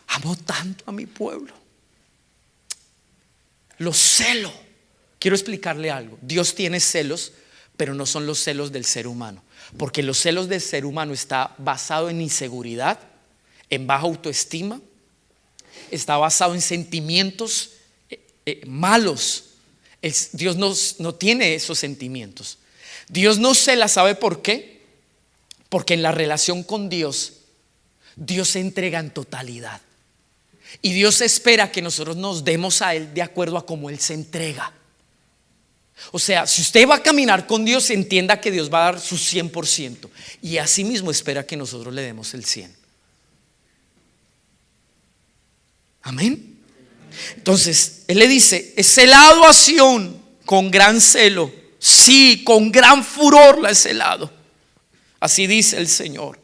Amo tanto a mi pueblo, lo celo. Quiero explicarle algo. Dios tiene celos, pero no son los celos del ser humano, porque los celos del ser humano está basado en inseguridad, en baja autoestima, está basado en sentimientos malos. Dios no tiene esos sentimientos. Dios no cela, ¿sabe por qué? Porque en la relación con Dios, Dios se entrega en totalidad. Y Dios espera que nosotros nos demos a Él de acuerdo a cómo Él se entrega. O sea, si usted va a caminar con Dios, entienda que Dios va a dar su 100%. Y así mismo espera que nosotros le demos el 100%. Amén. Entonces, Él le dice: he celado a Sión con gran celo. Sí, con gran furor la he celado. Así dice el Señor.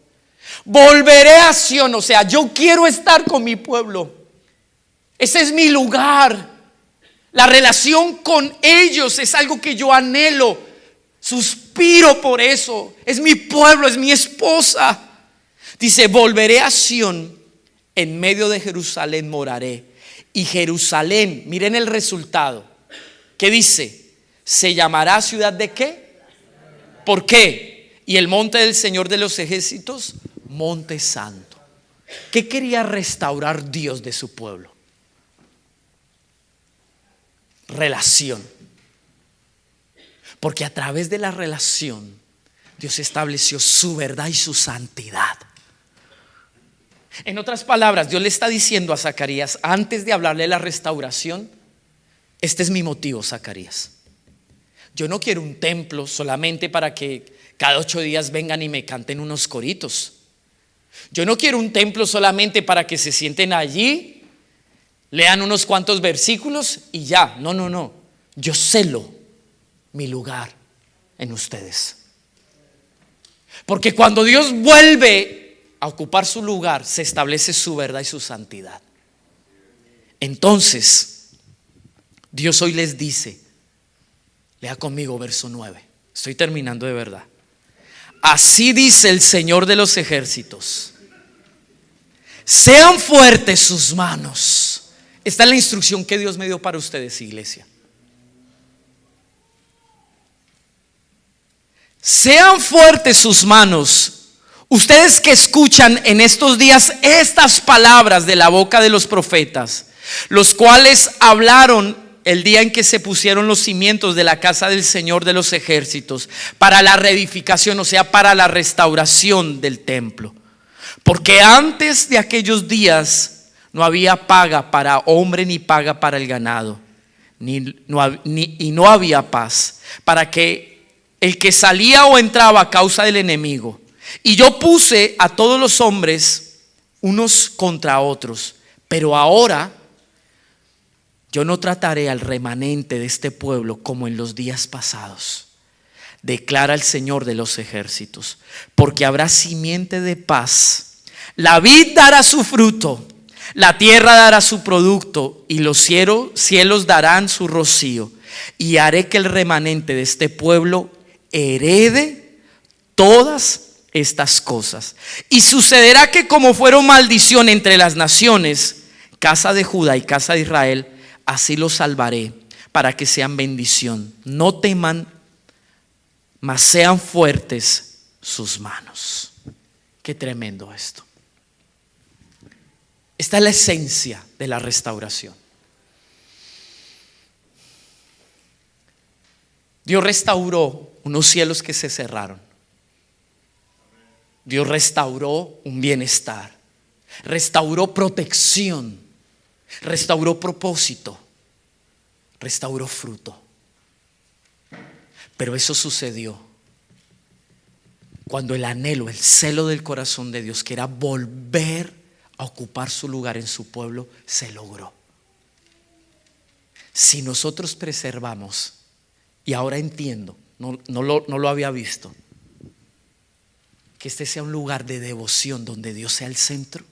Volveré a Sión. O sea, yo quiero estar con mi pueblo. Ese es mi lugar. La relación con ellos es algo que yo anhelo. Suspiro por eso. Es mi pueblo, es mi esposa. Dice: volveré a Sión, en medio de Jerusalén moraré. Y Jerusalén, miren el resultado. ¿Qué dice? ¿Se llamará ciudad de qué? ¿Por qué? Y el monte del Señor de los ejércitos, monte santo. ¿Qué quería restaurar Dios de su pueblo? Relación. Porque a través de la relación Dios estableció su verdad y su santidad. En otras palabras, Dios le está diciendo a Zacarías, antes de hablarle de la restauración: este es mi motivo, Zacarías. Yo no quiero un templo solamente para que cada 8 días vengan y me canten unos coritos. Yo no quiero un templo solamente para que se sienten allí, lean unos cuantos versículos y ya. No, no, no. Yo celo mi lugar en ustedes. Porque cuando Dios vuelve a ocupar su lugar, se establece su verdad y su santidad. Entonces, Dios hoy les dice, lea conmigo verso 9. Estoy terminando de verdad. Así dice el Señor de los ejércitos: sean fuertes sus manos. Esta es la instrucción que Dios me dio para ustedes, iglesia. Sean fuertes sus manos. Ustedes que escuchan en estos días estas palabras de la boca de los profetas, los cuales hablaron el día en que se pusieron los cimientos de la casa del Señor de los ejércitos para la reedificación, o sea, para la restauración del templo. Porque antes de aquellos días no había paga para hombre ni paga para el ganado, y no había paz para que el que salía o entraba a causa del enemigo. Y yo puse a todos los hombres unos contra otros, pero ahora yo no trataré al remanente de este pueblo como en los días pasados, declara el Señor de los ejércitos, porque habrá simiente de paz. La vid dará su fruto, la tierra dará su producto, y los cielos darán su rocío. Y haré que el remanente de este pueblo herede todas estas cosas. Y sucederá que como fueron maldición entre las naciones, casa de Judá y casa de Israel, así los salvaré para que sean bendición. No teman, mas sean fuertes sus manos. Qué tremendo esto. Esta es la esencia de la restauración. Dios restauró unos cielos que se cerraron. Dios restauró un bienestar, restauró protección, restauró propósito, restauró fruto. Pero eso sucedió cuando el anhelo, el celo del corazón de Dios, que era volver a ocupar su lugar en su pueblo, se logró. Si nosotros preservamos, y ahora entiendo, no lo había visto, que este sea un lugar de devoción donde Dios sea el centro,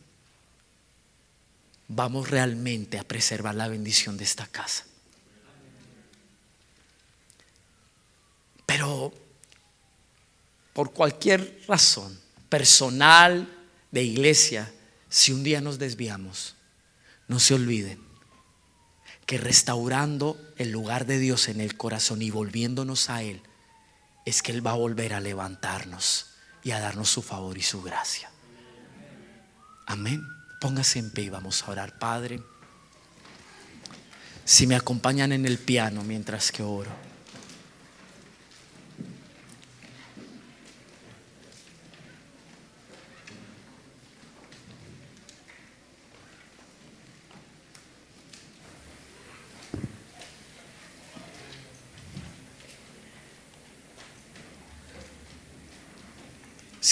vamos realmente a preservar la bendición de esta casa. Pero por cualquier razón personal, de iglesia, si un día nos desviamos, no se olviden que restaurando el lugar de Dios en el corazón y volviéndonos a Él, es que Él va a volver a levantarnos y a darnos su favor y su gracia. Amén. Póngase en pie y vamos a orar. Padre, si me acompañan en el piano mientras que oro.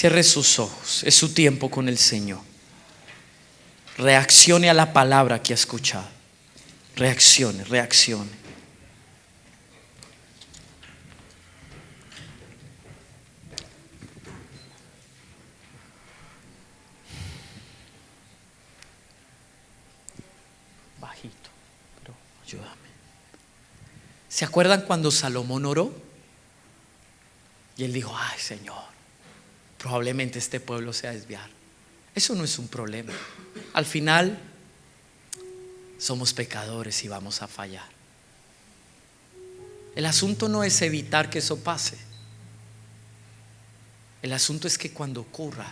Cierre sus ojos. Es su tiempo con el Señor. Reaccione a la palabra que ha escuchado. Reaccione, reaccione. Bajito, pero ayúdame. ¿Se acuerdan cuando Salomón oró? Y él dijo: ay, Señor, probablemente este pueblo se va a desviar. Eso no es un problema. Al final somos pecadores y vamos a fallar. El asunto no es evitar que eso pase. El asunto es que cuando ocurra,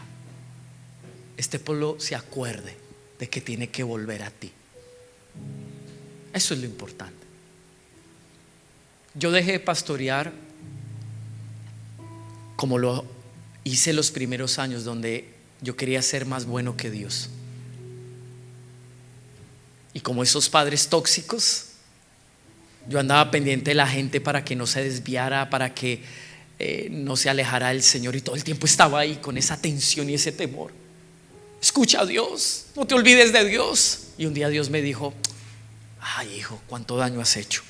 este pueblo se acuerde de que tiene que volver a ti. Eso es lo importante. Yo dejé de pastorear como lo hice los primeros años, donde yo quería ser más bueno que Dios. Y como esos padres tóxicos, yo andaba pendiente de la gente para que no se desviara, para que no se alejara del Señor, y todo el tiempo estaba ahí con esa tensión y ese temor. Escucha a Dios, no te olvides de Dios. Y un día Dios me dijo: ay, hijo, cuánto daño has hecho.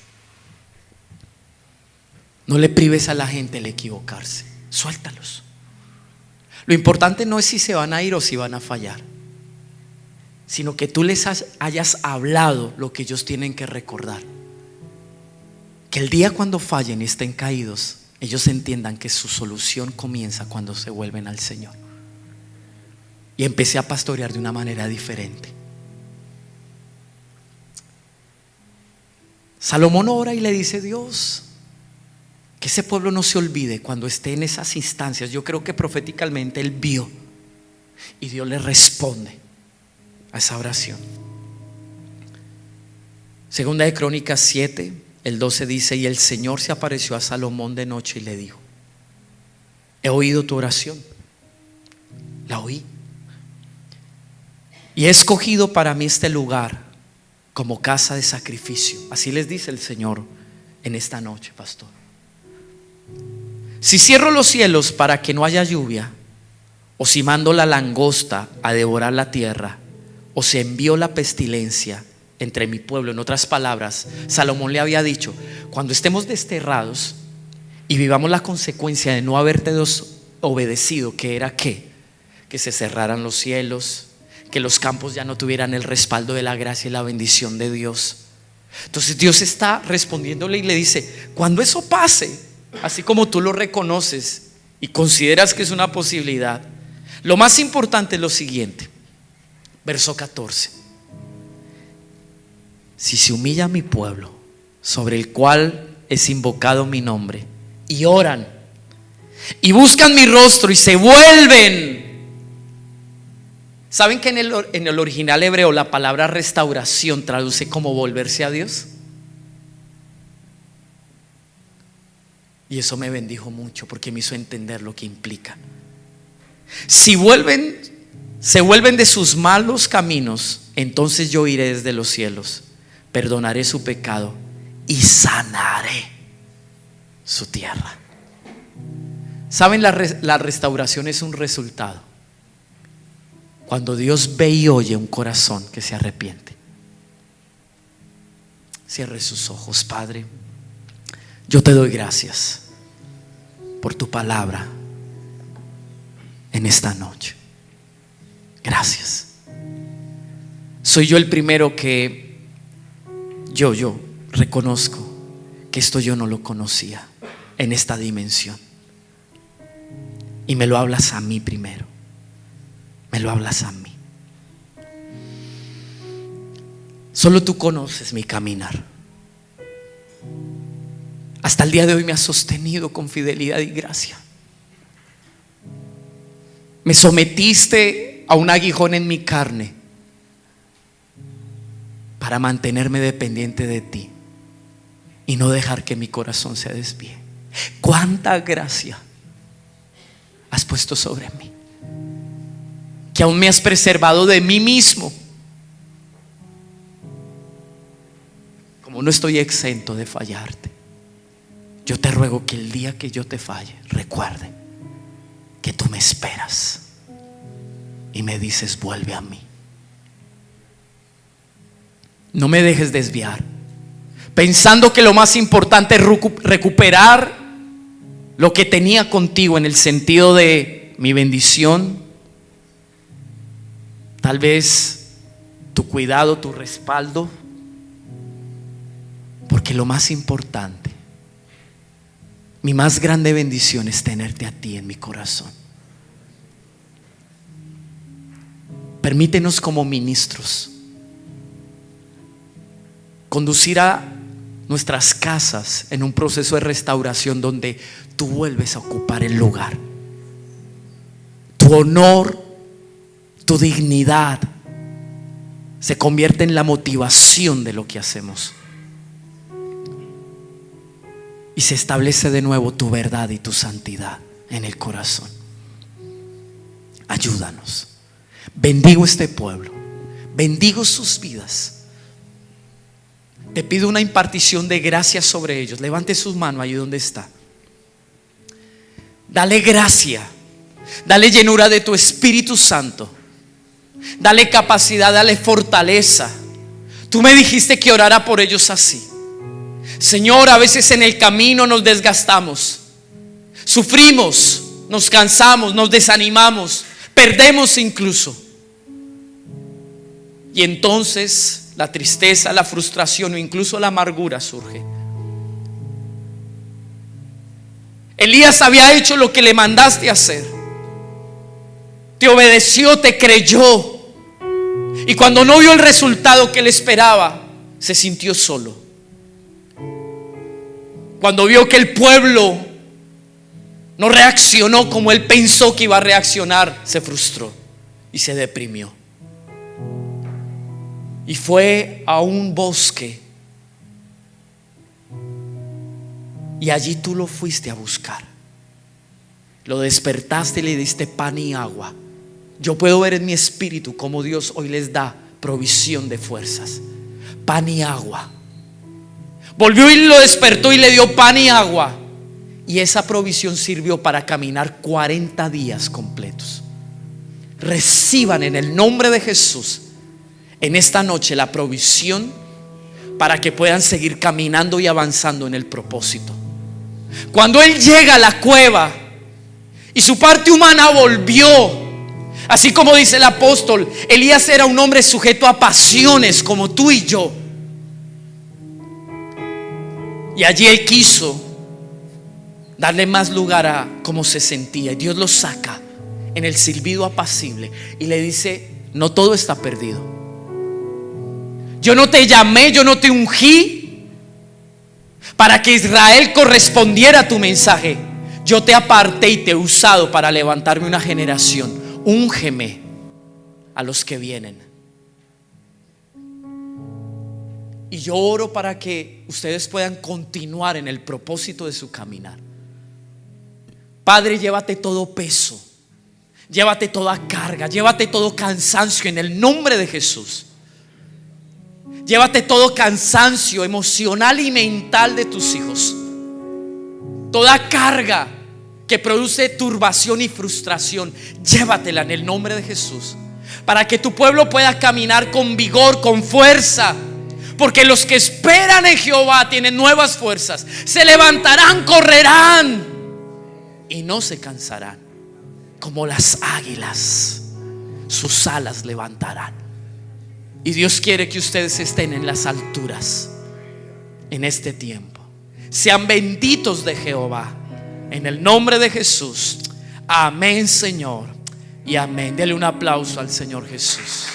No le prives a la gente el equivocarse, suéltalos. Lo importante no es si se van a ir o si van a fallar, sino que tú les hayas hablado lo que ellos tienen que recordar. Que el día cuando fallen y estén caídos, ellos entiendan que su solución comienza cuando se vuelven al Señor. Y empecé a pastorear de una manera diferente. Salomón ora y le dice: Dios, que ese pueblo no se olvide cuando esté en esas instancias. Yo creo que proféticamente él vio, y Dios le responde a esa oración. Segunda de Crónicas 7, el 12 dice: y el Señor se apareció a Salomón de noche y le dijo: he oído tu oración. La oí. Y he escogido para mí este lugar como casa de sacrificio. Así les dice el Señor en esta noche, pastor. Si cierro los cielos para que no haya lluvia, o si mando la langosta a devorar la tierra, o si envío la pestilencia entre mi pueblo. En otras palabras, Salomón le había dicho: cuando estemos desterrados y vivamos la consecuencia de no haberte obedecido, que era que se cerraran los cielos, que los campos ya no tuvieran el respaldo de la gracia y la bendición de Dios. Entonces Dios está respondiéndole y le dice: cuando eso pase, así como tú lo reconoces y consideras que es una posibilidad, lo más importante es lo siguiente. Verso 14: si se humilla mi pueblo, sobre el cual es invocado mi nombre, y oran y buscan mi rostro y se vuelven. ¿Saben que en el original hebreo la palabra restauración traduce como volverse a Dios? Y eso me bendijo mucho, porque me hizo entender lo que implica. Si se vuelven de sus malos caminos, entonces yo iré desde los cielos, perdonaré su pecado y sanaré su tierra. ¿Saben? La restauración es un resultado. Cuando Dios ve y oye un corazón que se arrepiente. Cierre sus ojos. Padre, yo te doy gracias por tu palabra en esta noche. Gracias. Soy yo el primero que yo reconozco que esto yo no lo conocía en esta dimensión. Y me lo hablas a mí primero. Me lo hablas a mí. Solo tú conoces mi caminar. Hasta el día de hoy me has sostenido con fidelidad y gracia. Me sometiste a un aguijón en mi carne para mantenerme dependiente de ti y no dejar que mi corazón se desvíe. Cuánta gracia has puesto sobre mí, que aún me has preservado de mí mismo. Como no estoy exento de fallarte, yo te ruego que el día que yo te falle, recuerde que tú me esperas y me dices: vuelve a mí. No me dejes desviar pensando que lo más importante es recuperar lo que tenía contigo, en el sentido de mi bendición, tal vez tu cuidado, tu respaldo, porque lo más importante, mi más grande bendición, es tenerte a ti en mi corazón. Permítenos como ministros conducir a nuestras casas en un proceso de restauración donde tú vuelves a ocupar el lugar. Tu honor, tu dignidad se convierte en la motivación de lo que hacemos. Y se establece de nuevo tu verdad y tu santidad en el corazón. Ayúdanos. Bendigo este pueblo, bendigo sus vidas. Te pido una impartición de gracia sobre ellos. Levante sus manos allí donde está. Dale gracia, dale llenura de tu Espíritu Santo, dale capacidad, dale fortaleza. Tú me dijiste que orara por ellos así. Señor, a veces en el camino nos desgastamos, sufrimos, nos cansamos, nos desanimamos, perdemos incluso. Y entonces la tristeza, la frustración o incluso la amargura surge. Elías había hecho lo que le mandaste hacer. Te obedeció, te creyó. Y cuando no vio el resultado que él esperaba, se sintió solo. Cuando vio que el pueblo no reaccionó como él pensó que iba a reaccionar, se frustró y se deprimió. Y fue a un bosque, y allí tú lo fuiste a buscar. Lo despertaste y le diste pan y agua. Yo puedo ver en mi espíritu cómo Dios hoy les da provisión de fuerzas, pan y agua. Volvió y lo despertó y le dio pan y agua. Y esa provisión sirvió para caminar 40 días completos. Reciban en el nombre de Jesús en esta noche la provisión para que puedan seguir caminando y avanzando en el propósito. Cuando él llega a la cueva y su parte humana volvió, así como dice el apóstol, Elías era un hombre sujeto a pasiones como tú y yo. Y allí él quiso darle más lugar a cómo se sentía. Y Dios lo saca en el silbido apacible y le dice: no todo está perdido. Yo no te llamé, yo no te ungí para que Israel correspondiera a tu mensaje. Yo te aparté y te he usado para levantarme una generación. Úngeme a los que vienen. Y yo oro para que ustedes puedan continuar en el propósito de su caminar. Padre, llévate todo peso, llévate toda carga, llévate todo cansancio en el nombre de Jesús. Llévate todo cansancio emocional y mental de tus hijos. Toda carga que produce turbación y frustración, llévatela en el nombre de Jesús, para que tu pueblo pueda caminar con vigor, con fuerza. Porque los que esperan en Jehová tienen nuevas fuerzas. Se levantarán, correrán y no se cansarán. Como las águilas, sus alas levantarán. Y Dios quiere que ustedes estén en las alturas en este tiempo. Sean benditos de Jehová en el nombre de Jesús. Amén, Señor, y amén. Dele un aplauso al Señor Jesús.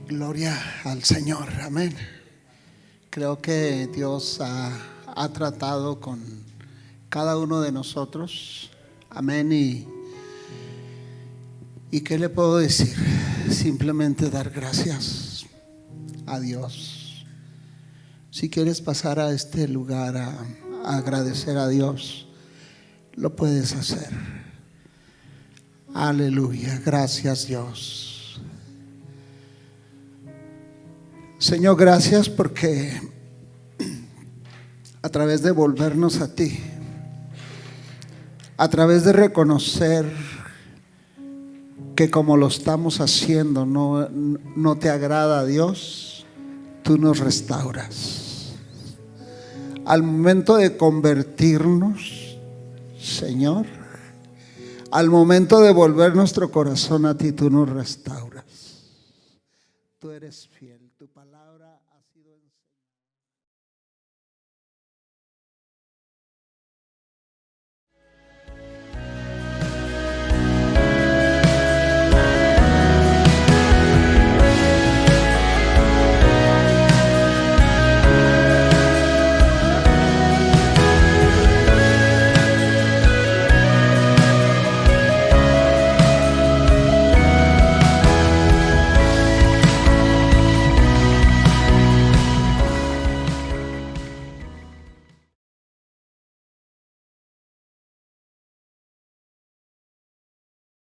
Gloria al Señor, amén. Creo que Dios ha tratado con cada uno de nosotros, amén. ¿Y qué le puedo decir? Simplemente dar gracias a Dios. Si quieres pasar a este lugar a agradecer a Dios, lo puedes hacer. Aleluya, gracias Dios. Señor, gracias porque a través de volvernos a ti, a través de reconocer que como lo estamos haciendo no te agrada a Dios, tú nos restauras. Al momento de convertirnos, Señor, al momento de volver nuestro corazón a ti, tú nos restauras. Tú eres fiel, tu palabra ha sido enseñada.